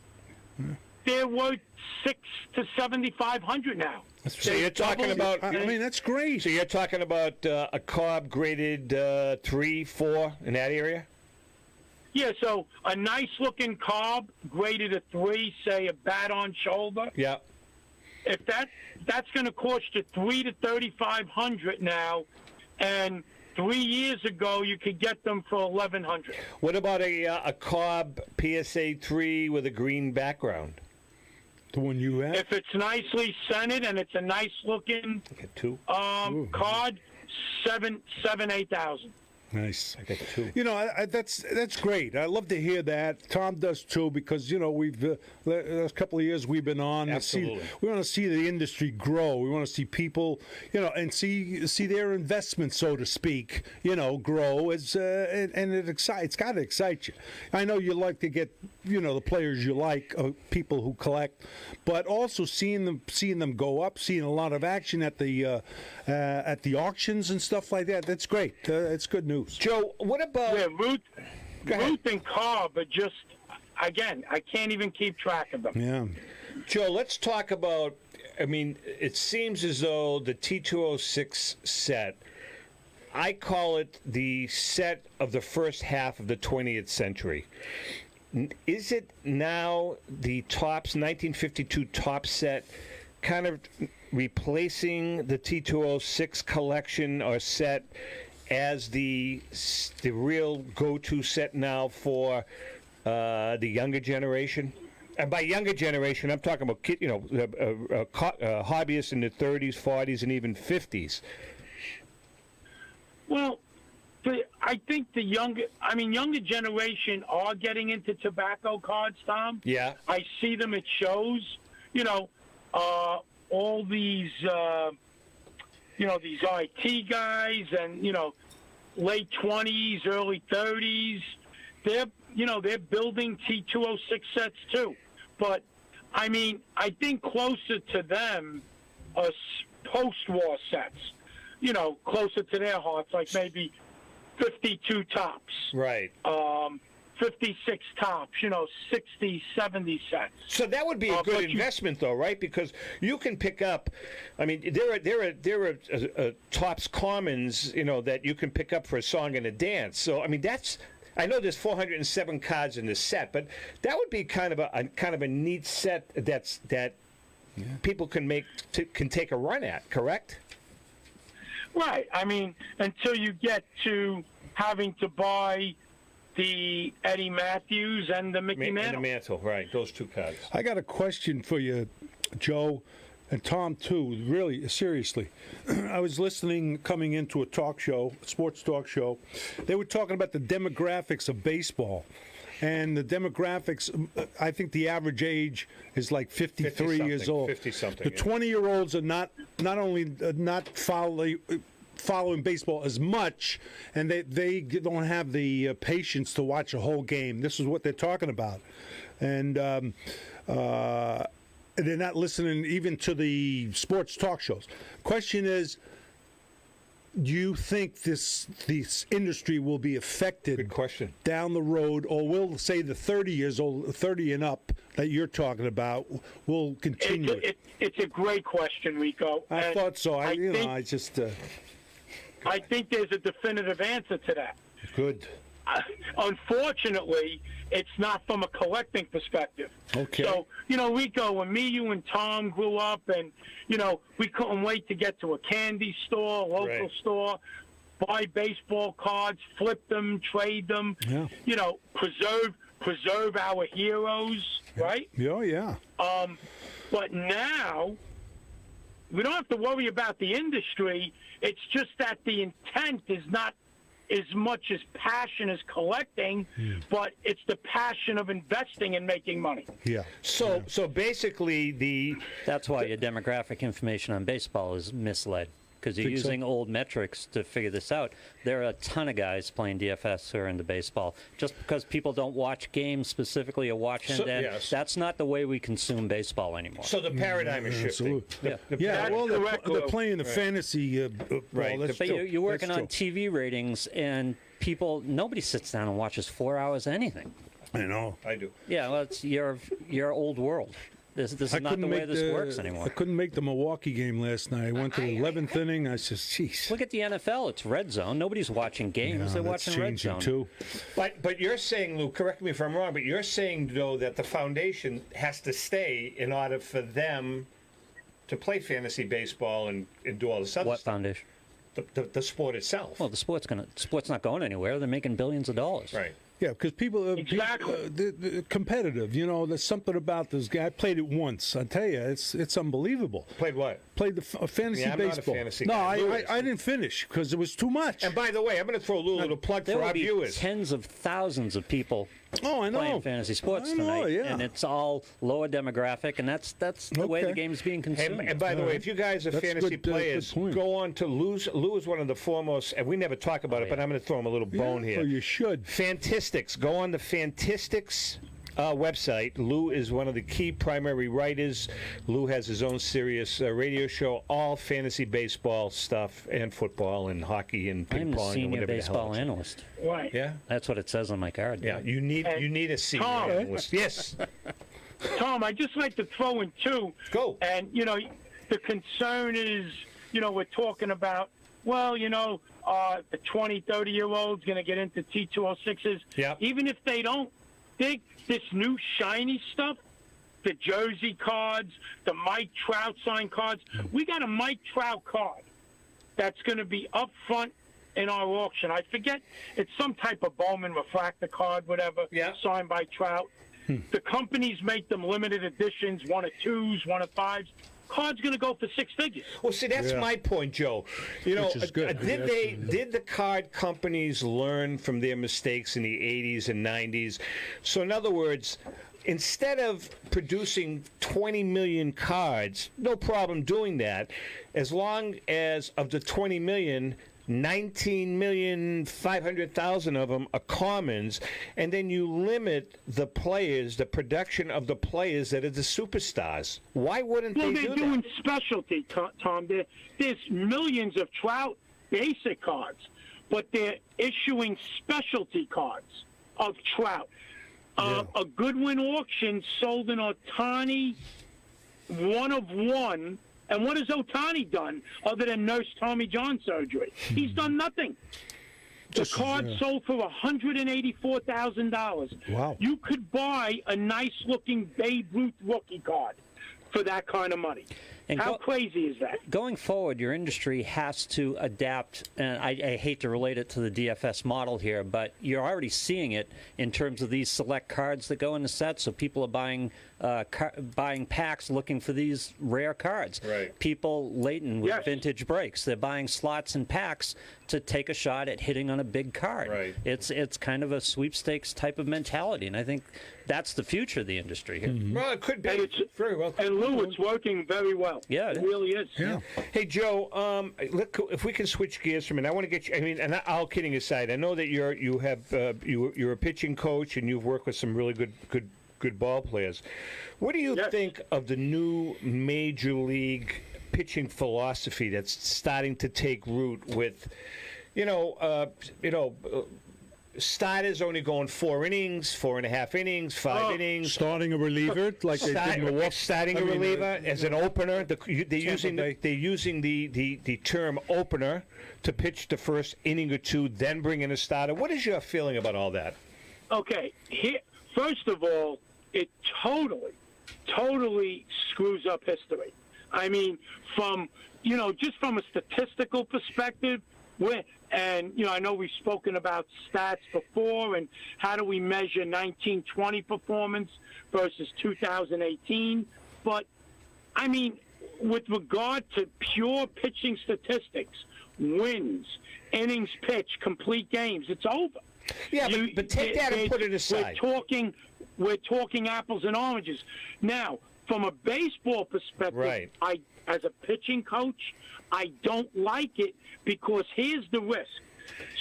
They're worth $600 to $7,500 now. So you're talking about? I mean, that's great. So you're talking about a carb graded 3, 4 in that area? Yeah, so a nice-looking carb graded a 3, say a bat on shoulder. Yeah. If that's going to cost you $3,000 to $3,500 now, and 3 years ago you could get them for $1,100. What about a carb PSA 3 with a green background? The one you have? If it's nicely scented and it's a nice-looking card, $8,000. Nice. I got 2. You know, that's great. I love to hear that. Tom does too, because you know we've the last couple of years we've been on. Absolutely. We want to see the industry grow. We want to see people, you know, and see their investment, so to speak, you know, grow. As and it excites. It's got to excite you. I know you like to get, you know, the players you like, people who collect, but also seeing them go up, seeing a lot of action at the auctions and stuff like that. That's great. It's good news. Joe, what about Ruth and Carb are just, again, I can't even keep track of them. Yeah. Joe, let's talk about, I mean, it seems as though the T206 set, I call it the set of the first half of the 20th century. Is it now the Topps 1952 Topps set kind of replacing the T206 collection or set as the real go-to set now for the younger generation? And by younger generation, I'm talking about hobbyists in the 30s, 40s, and even 50s. Well, I think younger generation are getting into tobacco cards, Tom. Yeah. I see them at shows. You know, all these, these IT guys and, late 20s, early 30s, they're building T206 sets too. But, I mean, I think closer to them are post-war sets, closer to their hearts, like maybe 52 tops. Right. 56 tops, 60, 70 sets. So that would be a good investment, though, right? Because you can pick up. I mean, there are Topps Commons, that you can pick up for a song and a dance. So I mean, I know there's 407 cards in this set, but that would be kind of a neat set that people can take a run at. Correct? Right. I mean, until you get to having to buy the Eddie Matthews and the Mickey Mantle. And the Mantle, right? Those two cards. I got a question for you, Joe, and Tom too. Really, seriously, I was listening coming into a talk show, a sports talk show. They were talking about the demographics of baseball. And the demographics, I think the average age is like 53 years old. 50-something. The 20-year-olds are not only not following baseball as much, and they don't have the patience to watch a whole game. This is what they're talking about. And they're not listening even to the sports talk shows. Question is, do you think this industry will be affected Good question. down the road, or will, say, the 30 and up that you're talking about will continue? It's a great question, Rico. I thought so. I think there's a definitive answer to that. Good. Unfortunately, it's not from a collecting perspective. Okay. So, Rico, when me, you, and Tom grew up, and, we couldn't wait to get to a candy store, local store, buy baseball cards, flip them, trade them, preserve our heroes, right? Yeah, yeah. But now, we don't have to worry about the industry. It's just that the intent is not as much as passion as collecting, but it's the passion of investing and making money. Yeah. So basically That's why your demographic information on baseball is misled, because you're using old metrics to figure this out. There are a ton of guys playing DFS who are into baseball. Just because people don't watch games specifically or watch that's not the way we consume baseball anymore. So the paradigm is shifting. They're playing the fantasy ball. Right. That's But true. you're working That's on true. TV ratings, and nobody sits down and watches 4 hours of anything. I know. I do. Yeah, well, it's your old world. This is not the way this works anymore. I couldn't make the Milwaukee game last night. I went to the 11th inning. I said, "Jeez." Look at the NFL. It's red zone. Nobody's watching games. They're watching red zone. Too. But you're saying, Lou, correct me if I'm wrong, but you're saying, though, that the foundation has to stay in order for them to play fantasy baseball and do all this other What stuff. foundation? The sport itself. Well, the sport's not going anywhere. They're making billions of dollars. Right. Yeah, because people are Exactly. they're competitive. There's something about this guy. I played it once. I tell you, it's unbelievable. Played what? Played the fantasy Yeah, I'm not a baseball. fantasy No, guy. I didn't finish because it was too much. And by the way, I'm going to throw a little plug There for will our be viewers. tens of thousands of people I know. playing fantasy sports I know, tonight, yeah. and it's all lower demographic, and that's the way the Okay. game's being consumed. And by the way, if you guys are That's fantasy good, players, good point. go on to Lou's. Lou is one of the foremost, and we never talk about it, but I'm going to throw him a little bone here. Oh, you should. Fantastics. Go on the Fantastics website. Lou is one of the key primary writers. Lou has his own serious radio show, all fantasy baseball stuff, and football, and hockey, and ping I'm the pong, and senior whatever the hell. baseball analyst. Right. Yeah, That's what it says on my card. yeah. You need a senior Tom. analyst. Yes. Tom, I'd just like to throw in two. Go. And, the concern is, we're talking about, the 20, 30-year-old's going to get into T206s. Yeah. Even if they don't, this new shiny stuff, the jersey cards, the Mike Trout signed cards, we got a Mike Trout card that's going to be up front in our auction. I forget, it's some type of Bowman refractor card, whatever, signed by Trout. The companies make them limited editions, 1 of 2s, 1 of 5s. Card's going to go for 6 figures. Well, see, that's my point, Joe. Which is good. Did the card companies learn from their mistakes in the 80s and 90s? So, in other words, instead of producing 20 million cards, no problem doing that, as long as of the 20 million, 19,500,000 of them are commons, and then you limit the players, the production of the players that are the superstars. Why wouldn't they do that? Well, they're doing specialty, Tom. There's millions of Trout basic cards, but they're issuing specialty cards of Trout. A Goodwin auction sold an Ohtani 1 of 1. And what has Ohtani done other than nurse Tommy John surgery? He's done nothing. The card sold for $184,000. Wow. You could buy a nice-looking Babe Ruth rookie card for that kind of money. And How crazy is that? Going forward, your industry has to adapt, and I hate to relate it to the DFS model here, but you're already seeing it in terms of these select cards that go in the set. So people are buying packs looking for these rare cards. Right. People laden with vintage breaks. They're buying slots and packs to take a shot at hitting on a big card. Right. It's kind of a sweepstakes type of mentality, and I think that's the future of the industry here. Well, it could be. And it's very well. And Lou, it's working very well. Yeah, it really is. Yeah. Hey, Joe, if we can switch gears for a minute, I want to get you. I mean, and all kidding aside, I know that you're a pitching coach and you've worked with some really good ball players. What do you think of the new major league pitching philosophy that's starting to take root with, starters only going 4 innings, 4.5 innings, 5 innings. Starting a reliever like they did in Milwaukee. Starting a reliever as an opener. They're using the term opener to pitch the first inning or two, then bring in a starter. What is your feeling about all that? Okay, first of all, it totally screws up history. I mean, just from a statistical perspective, I know we've spoken about stats before and how do we measure 1920 performance versus 2018. But, I mean, with regard to pure pitching statistics, wins, innings pitched, complete games, it's over. Yeah, but take that and put it aside. We're talking apples and oranges. Now, from a baseball perspective, as a pitching coach, I don't like it because here's the risk.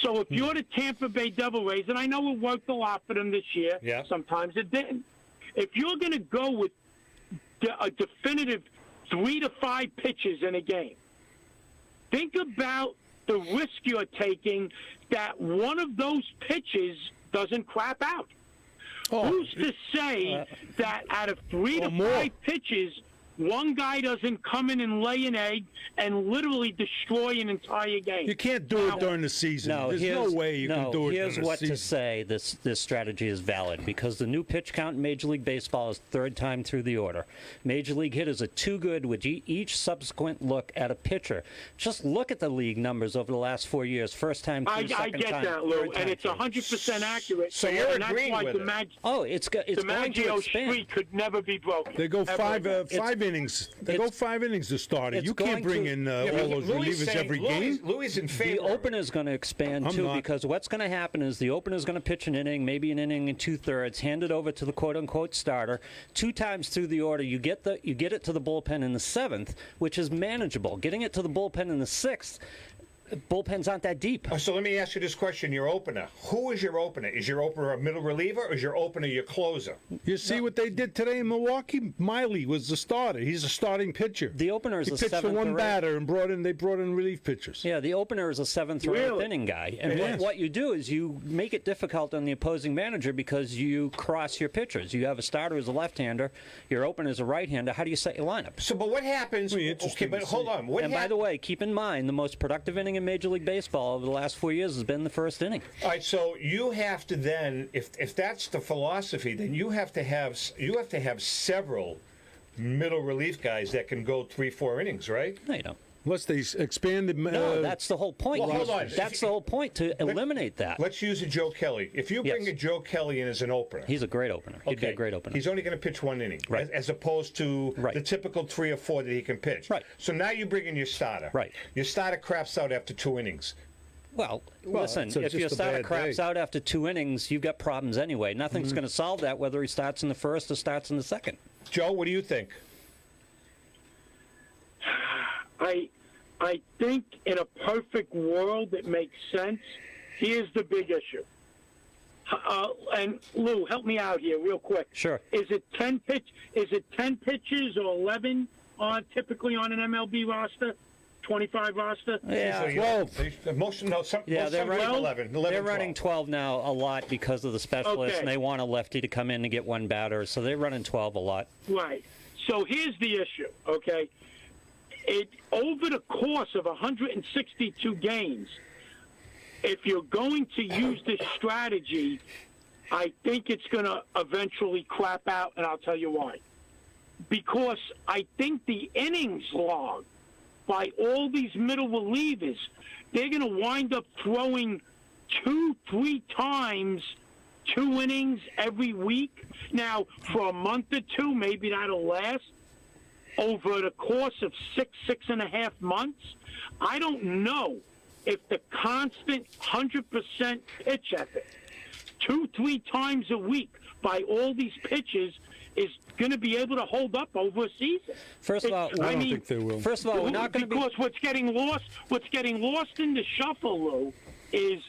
So if you're the Tampa Bay Devil Rays, and I know it worked a lot for them this year, sometimes it didn't. If you're going to go with a definitive 3 to 5 pitches in a game, think about the risk you're taking that one of those pitches doesn't crap out. Who's to say that out of 3 to 5 pitches, one guy doesn't come in and lay an egg and literally destroy an entire game? You can't do it during the season. There's no way you can do it during the season. Here's what to say this strategy is valid, because the new pitch count in Major League Baseball is third time through the order. Major League hitters are too good with each subsequent look at a pitcher. Just look at the league numbers over the last 4 years. First time through, second time. I get that, Lou, and it's 100% accurate. So you're agreeing with it. It's going to expand. Streak could never be broken. They go five innings. They go 5 innings to start it. You can't bring in all those relievers every game. Louis in favor. The opener is going to expand too, because what's going to happen is the opener is going to pitch an inning, maybe an inning and 2/3, hand it over to the quote-unquote starter. 2 times through the order, you get it to the bullpen in the 7th, which is manageable. Getting it to the bullpen in the 6th. Bullpens aren't that deep. So let me ask you this question, your opener. Who is your opener? Is your opener a middle reliever or is your opener your closer? You see what they did today in Milwaukee? Miley was the starter. He's a starting pitcher. The opener is he a pitched 7th for one or 8th. batter and they brought in relief pitchers. Yeah, the opener is a 7th or 8th inning guy. And what you do is you make it difficult on the opposing manager because you cross your pitchers. You have a starter who's a left-hander, your opener is a right-hander. How do you set your lineup? So, but what happens? Okay, but hold on. By the way, keep in mind, the most productive inning in Major League Baseball over the last 4 years has been the first inning. All right, so you have to then, if that's the philosophy, then you have to have several middle relief guys that can go 3-4 innings, right? No, you don't. Unless they expanded. No, that's the whole point. Well, hold on. That's the whole point, to eliminate that. Let's use a Joe Kelly. If you bring a Joe Kelly in as an opener, he's a great opener. He'd be a great opener. He's only going to pitch 1 inning, as opposed to the typical 3 or 4 that he can pitch. Right. So now you bring in your starter. Right. Your starter craps out after 2 innings. Well, listen, if your starter craps out after 2 innings, you've got problems anyway. Nothing's going to solve that, whether he starts in the first or starts in the second. Joe, what do you think? I think in a perfect world it makes sense. Here's the big issue. And Lou, help me out here real quick. Sure. Is it 10 pitches or 11 typically on an MLB roster? 25 roster? Yeah, 12. They're running 11. They're running 12 now a lot because of the specialists, and they want a lefty to come in and get 1 batter, so they're running 12 a lot. Right. So here's the issue, okay? Over the course of 162 games, if you're going to use this strategy, I think it's going to eventually crap out, and I'll tell you why. because I think the innings log by all these middle relievers, they're going to wind up throwing 2-3 times 2 innings every week. Now, for a month or two, maybe that'll last. Over the course of 6.5 months, I don't know if the constant 100% pitch effort, 2-3 times a week by all these pitches, is going to be able to hold up over a season. First of all, I don't think they will. First of all, we're not going to be... Because what's getting lost in the shuffle, Lou, is,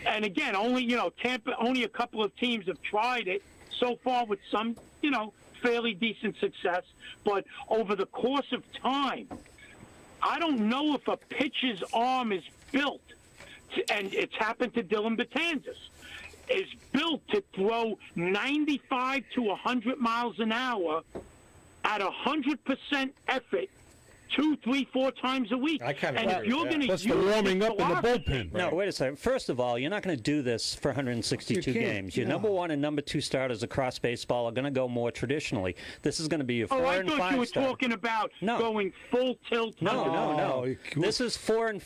and again, only Tampa, only a couple of teams have tried it so far with some fairly decent success, but over the course of time, I don't know if a pitcher's arm is built, and it's happened to Dylan Betances, is built to throw 95 to 100 miles an hour at 100% effort 2, 3, 4 times a week. I kind of and if you're going to Plus use the warming this up in the bullpen. No, wait a second. First of all, you're not going to do this for 162 You can't, games. Your no. number 1 and number 2 starters across baseball are going to go more traditionally. This is going to be a 4 I and thought 5 you were starter. talking about No. going full tilt. No. This is 4th and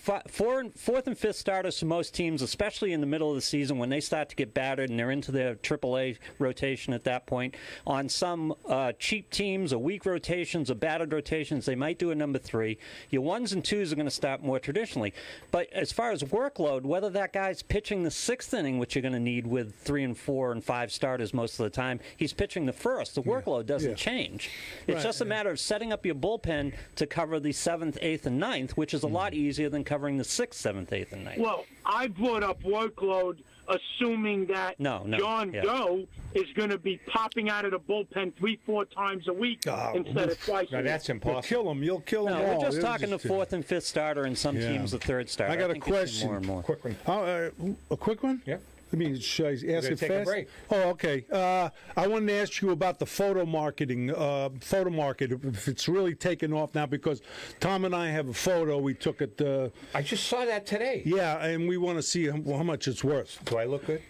5th starters for most teams, especially in the middle of the season when they start to get battered and they're into their AAA rotation at that point. On some cheap teams or weak rotations or battered rotations, they might do a number 3. Your 1s and 2s are going to start more traditionally. But as far as workload, whether that guy's pitching the 6th inning, which you're going to need with 3 and 4 and 5 starters most of the time, he's pitching the 1st. The workload doesn't change. It's just a matter of setting up your bullpen to cover the 7th, 8th, and 9th, which is a lot easier than covering the 6th, 7th, 8th, and 9th. Well, I brought up workload assuming that John Doe is going to be popping out of the bullpen 3-4 times a week instead of twice a week. That's impossible. You'll kill him. We're just talking the 4th and 5th starter and some teams the 3rd starter. I got a think you'll see question. more and more. Quick one. A quick one? Yep. I mean, should I ask it take a fast? break. Oh, okay. I wanted to ask you about the photo market, if it's really taken off now, because Tom and I have a photo we took at the... I just saw that today. Yeah, and we want to see how much it's worth. Do I look good?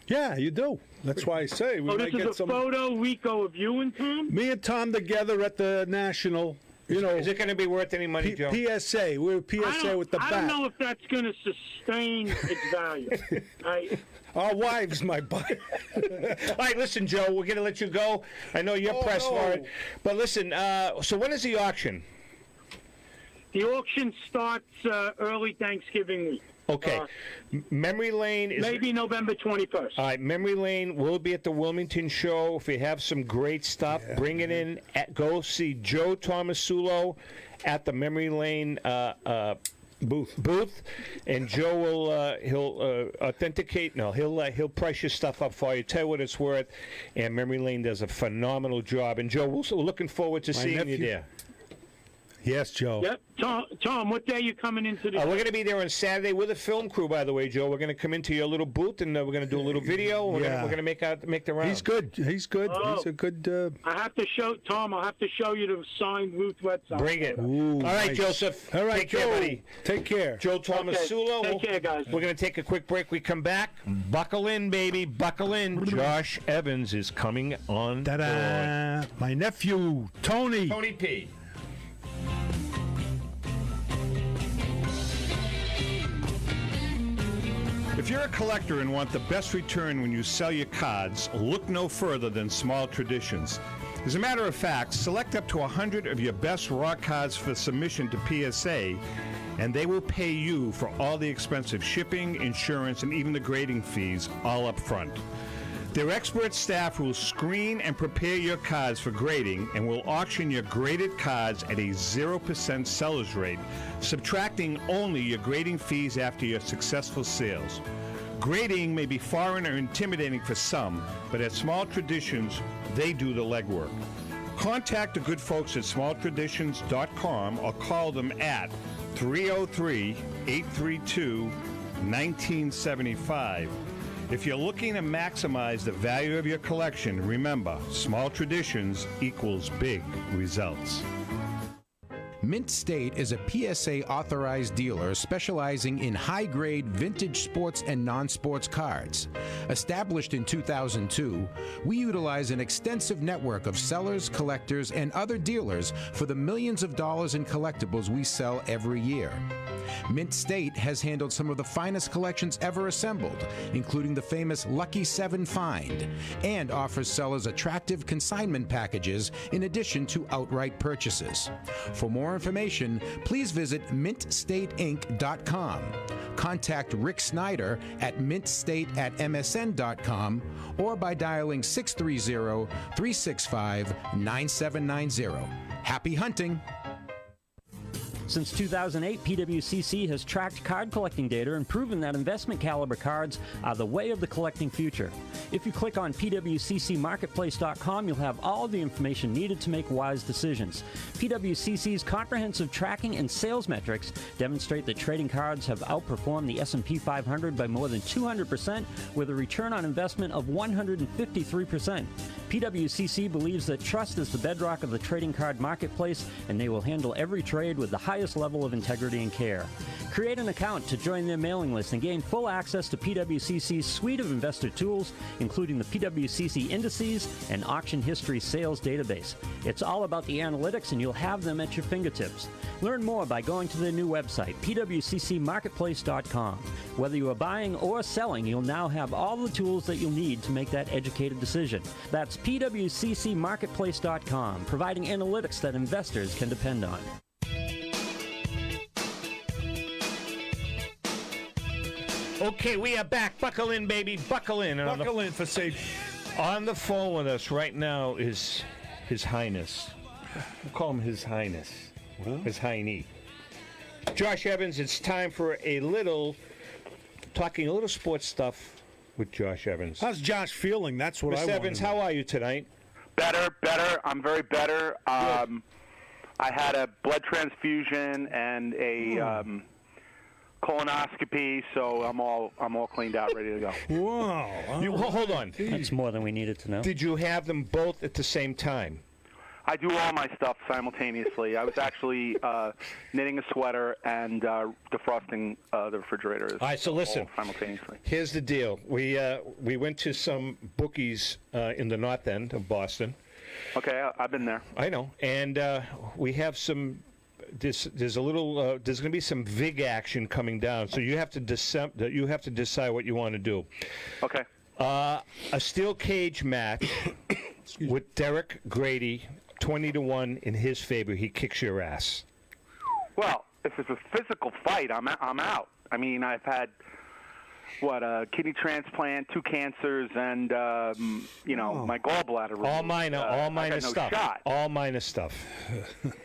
Yeah, you do. That's why I say we might this get is a photo, Rico, of you and Tom? Me and Tom together at the National... Is it going to be worth any money, Joe? PSA. We're PSA with the bat. I don't know if that's going to sustain its value. Our wives might buy it. All right, listen, Joe, we're going to let you go. I know you're pressed for it. But listen, so when is the auction? The auction starts early Thanksgiving week. Okay. Memory Lane is... Maybe November 21st. All right, Memory Lane will be at the Wilmington show. If you have some great stuff, bring it in. Go see Joe Tomasulo at the Memory Lane booth, and Joe will he'll authenticate. No, he'll price your stuff up for you. Tell you what it's worth. And Memory Lane does a phenomenal job. And Joe, we're looking forward to seeing you there. Yes, Joe. Yep. Tom, what day are you coming into the... We're going to be there on Saturday with a film crew, by the way, Joe. We're going to come into your little booth, and we're going to do a little video. We're going to make the round. He's good. He's good. Oh. He's a good... I have to show... Tom, I'll have to show you the signed Ruth Red Sox. Bring it. Ooh, all right, nice. Joseph. All right, take Joe. care, buddy. Take care. Joe Tomasulo. Okay. Take care, guys. We're going to take a quick break. We come back. Buckle in, baby. Buckle in. Josh Evans is coming on Ta-da! My nephew, Tony. Tony P. If you're a collector and want the best return when you sell your cards, look no further than Small Traditions. As a matter of fact, select up to 100 of your best raw cards for submission to PSA, and they will pay you for all the expensive shipping, insurance, and even the grading fees all up front. Their expert staff will screen and prepare your cards for grading and will auction your graded cards at a 0% seller's rate, subtracting only your grading fees after your successful sales. Grading may be foreign or intimidating for some, but at Small Traditions, they do the legwork. Contact the good folks at smalltraditions.com or call them at 303-832-1975. If you're looking to maximize the value of your collection, remember, Small Traditions equals big results. Mint State is a PSA authorized dealer specializing in high-grade vintage sports and non-sports cards. Established in 2002, we utilize an extensive network of sellers, collectors, and other dealers for the millions of dollars in collectibles we sell every year. Mint State has handled some of the finest collections ever assembled, including the famous Lucky 7 find, and offers sellers attractive consignment packages in addition to outright purchases. For more information, please visit mintstateinc.com. Contact Rick Snyder at mintstate@msn.com or by dialing 630-365-9790. Happy hunting! Since 2008, PWCC has tracked card collecting data and proven that investment caliber cards are the way of the collecting future. If you click on pwccmarketplace.com, you'll have all the information needed to make wise decisions. PWCC's comprehensive tracking and sales metrics demonstrate that trading cards have outperformed the S&P 500 by more than 200% with a return on investment of 153%. PWCC believes that trust is the bedrock of the trading card marketplace, and they will handle every trade with the highest level of integrity and care. Create an account to join their mailing list and gain full access to PWCC's suite of investor tools, including the PWCC indices and auction history sales database. It's all about the analytics, and you'll have them at your fingertips. Learn more by going to their new website, pwccmarketplace.com. Whether you are buying or selling, you'll now have all the tools that you'll need to make that educated decision. That's pwccmarketplace.com, providing analytics that investors can depend on. Okay, we are back. Buckle in, baby. Buckle in. Buckle in for safety. On the phone with us right now is His Highness. We'll call him His Highness. Well. His Hiney. Josh Evans, it's time for talking a little sports stuff with Josh Evans. How's Josh feeling? That's what I want. Mr. Evans, how are you tonight? Better. I'm very better. I had a blood transfusion and a colonoscopy, so I'm all cleaned out, ready to go. Wow. Hold on. That's more than we needed to know. Did you have them both at the same time? I do all my stuff simultaneously. I was actually knitting a sweater and defrosting the refrigerator. All right, so listen. Simultaneously. Here's the deal. We went to some bookies in the north end of Boston. Okay, I've been there. I know, and we have some. There's going to be some VIG action coming down, so you have to decide what you want to do. Okay. A steel cage match with Derek Grady, 20-1 in his favor. He kicks your ass. Well, if it's a physical fight, I'm out. I mean, I've had a kidney transplant, 2 cancers, and my gallbladder removed. All minor stuff. Shot. All minor stuff.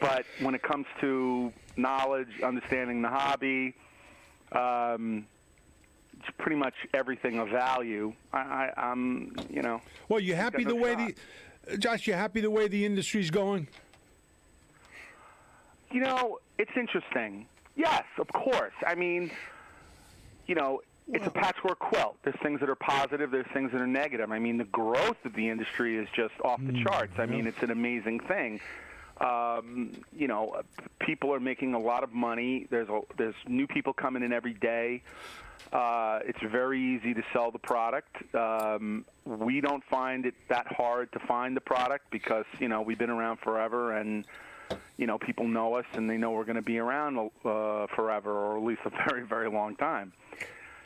But when it comes to knowledge, understanding the hobby, it's pretty much everything of value. I'm. Well, you happy the way Josh? You happy the way the industry's going? It's interesting. Yes, of course. I mean, it's a patchwork quilt. There's things that are positive. There's things that are negative. I mean, the growth of the industry is just off the charts. I mean, it's an amazing thing. People are making a lot of money. There's new people coming in every day. It's very easy to sell the product. We don't find it that hard to find the product because, we've been around forever and, people know us and they know we're going to be around forever or at least a very, very long time.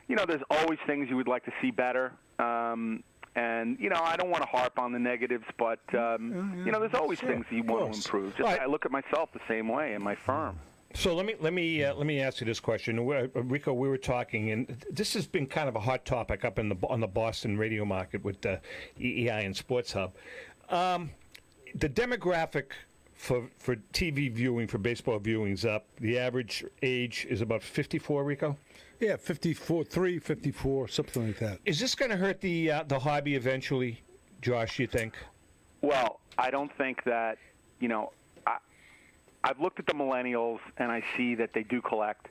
There's always things you would like to see better. And, I don't want to harp on the negatives, but, there's always things you want to improve. I look at myself the same way in my firm. So let me ask you this question, Rico. We were talking, and this has been kind of a hot topic up on the Boston radio market with EEI and Sports Hub. The demographic for TV viewing, for baseball viewing, is up. The average age is about 54. Rico. Yeah, 54, 54, something like that. Is this going to hurt the hobby eventually, Josh? You think? Well, I don't think that. I've looked at the millennials, and I see that they do collect.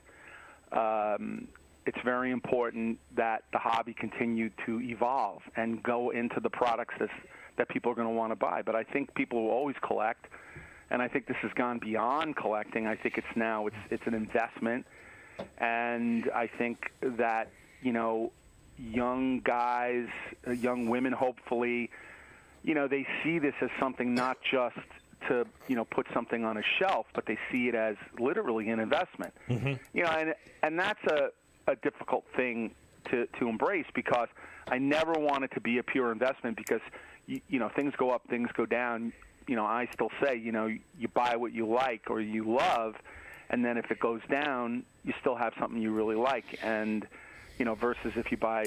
It's very important that the hobby continue to evolve and go into the products that people are going to want to buy. But I think people will always collect, and I think this has gone beyond collecting. I think it's an investment, and I think that young guys, young women, hopefully, they see this as something not just to put something on a shelf, but they see it as literally an investment. And that's a difficult thing to embrace, because I never want it to be a pure investment, because things go up, things go down. I still say you buy what you like or you love, and then if it goes down, you still have something you really like. And versus if you buy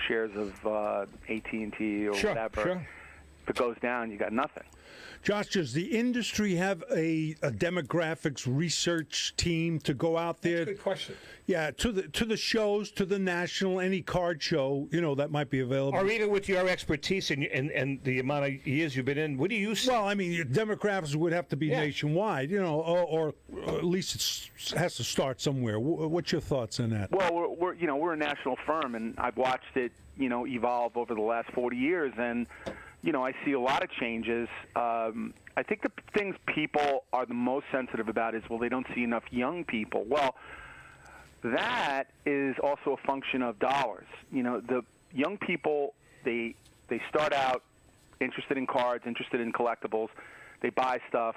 shares of AT&T or whatever, if it goes down, you got nothing. Josh, does the industry have a demographics research team to go out there? That's a good question. Yeah, to the shows, to the national, any card show, that might be available. Or even with your expertise and the amount of years you've been in, what do you see? Well, I mean, your demographics would have to be nationwide, or at least it has to start somewhere. What's your thoughts on that? Well, we're a national firm, and I've watched it, evolve over the last 40 years, and I see a lot of changes. I think the things people are the most sensitive about is, they don't see enough young people. Well, that is also a function of dollars. The young people, they start out interested in cards, interested in collectibles. They buy stuff,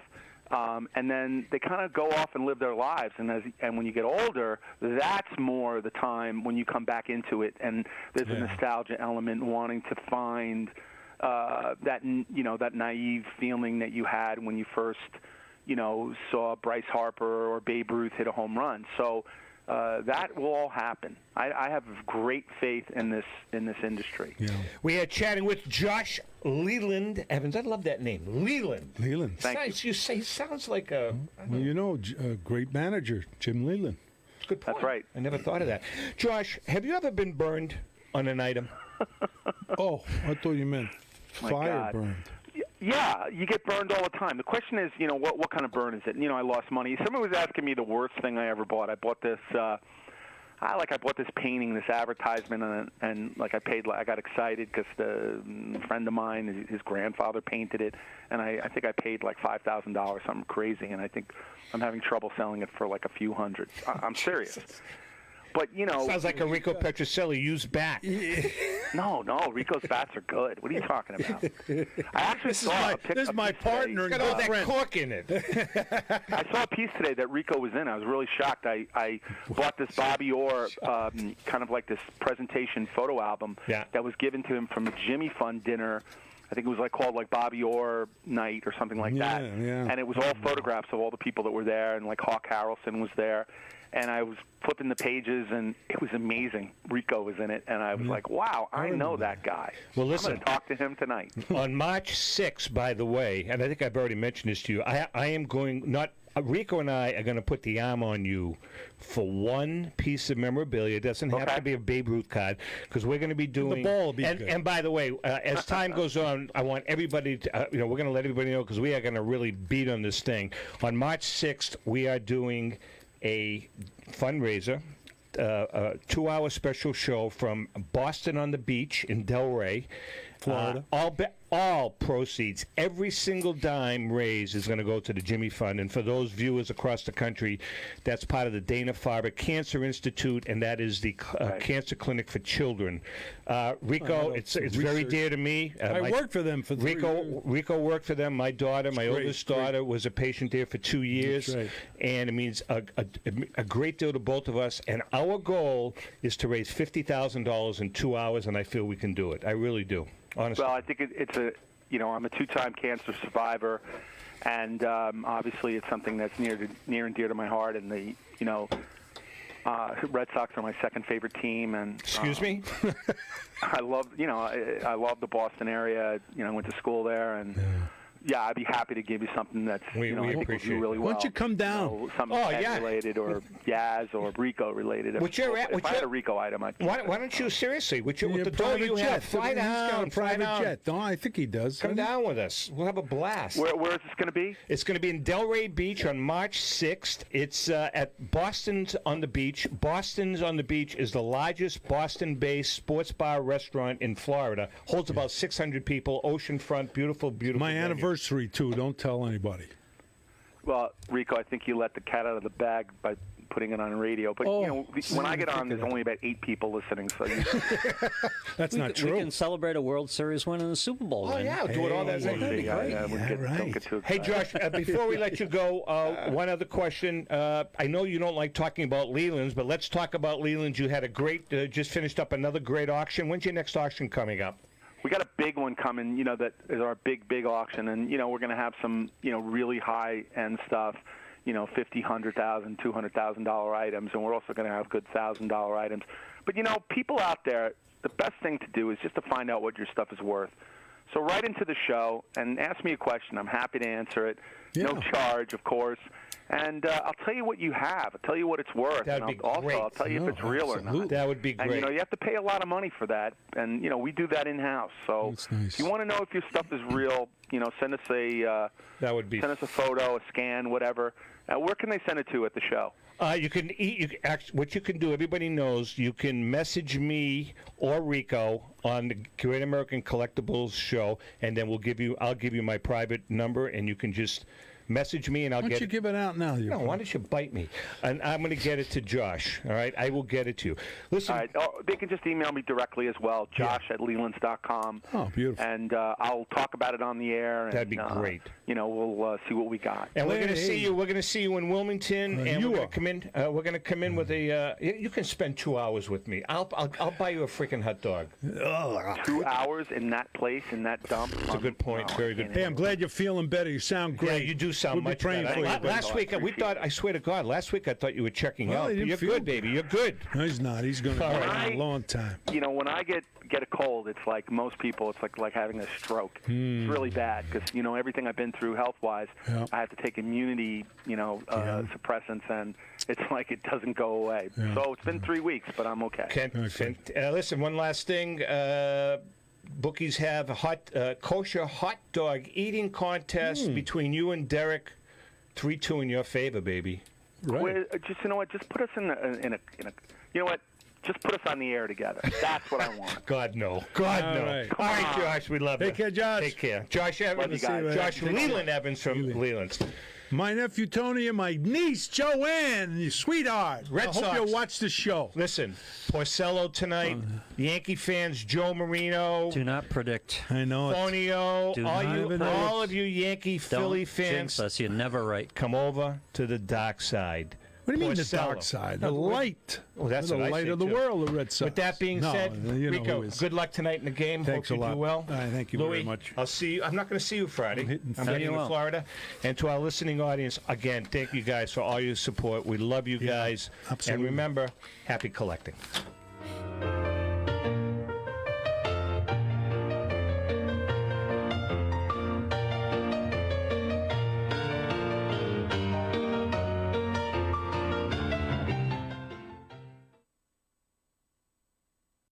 and then they kind of go off and live their lives. And when you get older, that's more the time when you come back into it, and there's a nostalgia element, wanting to find that naive feeling that you had when you first saw Bryce Harper or Babe Ruth hit a home run. So that will all happen. I have great faith in this industry. Yeah. We are chatting with Josh Leland Evans. I love that name, Leland. Thank you. Say sounds like a a great manager, Jim Leland. Good point. That's right. I never thought of that. Josh, have you ever been burned on an item? Oh, I thought you meant fire burned. Yeah, you get burned all the time. The question is, what kind of burn is it? I lost money. Someone was asking me the worst thing I ever bought. I bought this. I bought this painting, this advertisement, and I got excited because the friend of mine, his grandfather painted it, and I think I paid like $5,000, something crazy, and I think I'm having trouble selling it for like a few hundred. I'm serious. But sounds like a Rico Petrocelli used bat. No, Rico's bats are good. What are you talking about? I actually saw a this is my partner and got all that friend. cork in it. I saw a piece today that Rico was in. I was really shocked. I bought this Bobby Orr, kind of like this presentation photo album that was given to him from a Jimmy Fund dinner. I think it was called Bobby Orr night or something like that. Yeah. And it was all photographs of all the people that were there, and Hawk Harrelson was there. And I was flipping the pages, and it was amazing. Rico was in it, and I was like, wow, I know that guy. Well, listen, I'm going to talk to him tonight. On March 6th, by the way, and I think I've already mentioned this to you, I am going, Rico and I are going to put the arm on you for one piece of memorabilia. It doesn't have to be a Babe Ruth card, because we're going to be doing. The ball will be good. And by the way, as time goes on, I want everybody to, we're going to let everybody know, because we are going to really beat on this thing. On March 6th, we are doing a fundraiser, a 2-hour special show from Boston on the Beach in Delray, Florida. All proceeds, every single dime raised is going to go to the Jimmy Fund. And for those viewers across the country, that's part of the Dana-Farber Cancer Institute, and that is the Cancer Clinic for Children. Rico, it's very dear to me. I worked for them for 3 years. Rico worked for them. My daughter, my oldest daughter, was a patient there for 2 years. That's right. And it means a great deal to both of us. And our goal is to raise $50,000 in 2 hours, and I feel we can do it. I really do. Honestly. Well, I think it's I'm a 2-time cancer survivor, and obviously it's something that's near and dear to my heart. And the Red Sox are my second favorite team, and excuse me. I love I love the Boston area. I went to school there, and I'd be happy to give you something that's we I think appreciate will do really well. Why don't you come down? Something related or Yaz or Rico related. If I had a Rico item, I'd why don't you seriously? With the dough private you jet. have, fly down, private jet. No, I think he does. Come down with us. We'll have a blast. Where is this going to be? It's going to be in Delray Beach on March 6th. It's at Boston's on the Beach. Boston's on the Beach is the largest Boston-based sports bar restaurant in Florida. Holds about 600 people. Oceanfront, beautiful, beautiful. My venue. anniversary too. Don't tell anybody. Well, Rico, I think you let the cat out of the bag by putting it on the radio. But when I get on, there's only about 8 people listening. So that's not true. We can celebrate a World Series win and a Super Bowl win. Yeah, do it all that. That'd be great. Don't get too excited. Hey, Josh, before we let you go, one other question. I know you don't like talking about Lelands, but let's talk about Lelands. You had a great, just finished up another great auction. When's your next auction coming up? We got a big one coming, that is our big auction. And, we're going to have some, really high-end stuff. $50,000, $100,000, $200,000 items, and we're also going to have good $1,000 items. But people out there, the best thing to do is just to find out what your stuff is worth. So write into the show and ask me a question. I'm happy to answer it. Yeah. No charge, of course. And I'll tell you what you have. I'll tell you what it's worth. That'd be great. I'll tell you if it's real or not. That would be great. And you have to pay a lot of money for that. And we do that in house. So if you want to know if your stuff is real, send us a send us a photo, a scan, whatever. Where can they send it to at the show? What you can do, everybody knows, you can message me or Rico on the Great American Collectibles show, and then I'll give you my private number, and you can just message me, and I'll get it. Why don't you give it out now? No, why don't you bite me? And I'm going to get it to Josh, all right? I will get it to you. Listen. All right. They can just email me directly as well, josh@lelands.com. Oh, beautiful. And I'll talk about it on the air. That'd be great. We'll see what we got. And we're going to see you. We're going to see you in Wilmington, and we're going to come in. We're going to come in with a. You can spend 2 hours with me. I'll buy you a freaking hot dog. 2 hours in that place, in that dump. That's a good point. Very good. Hey, I'm glad you're feeling better. You sound great. Yeah, you do sound much better. Last week, I swear to God, last week I thought you were checking out. You're good, baby. You're good. No, he's not. He's going to be a long time. When I get a cold, it's like most people, it's like having a stroke. It's really bad because, everything I've been through health-wise, I have to take immunity, suppressants, and it's like it doesn't go away. Yeah. So it's been 3 weeks, but I'm okay. Listen, one last thing. Bookies have a kosher hot dog eating contest between you and Derek. 3-2 in your favor, baby. Right. Just Just put us in a. Just put us on the air together. That's what I want. God no. God no. Right. All right, Josh, we love you. Take care, Josh. Take care, Josh Evans. Josh Leland Evans from Lelands. My nephew Tony and my niece Joanne, you sweetheart. Red Sox. I hope you'll watch the show. Listen, Porcello tonight. Yankee fans, Joe Marino. Do not predict. I know it. Fonio, all of you Yankee Philly fans. Jinx us, you're never right. Come over to the dark side. What do you mean the dark side? The light. Oh, that's the light of the world, the Red Sox. With that being said, Rico, good luck tonight in the game. Thanks Hope you a lot. do well. Thank you very much. I'll see you. I'm not going to see you Friday. I'm heading to Florida. And to our listening audience, again, thank you guys for all your support. We love you guys. Absolutely. And remember, happy collecting.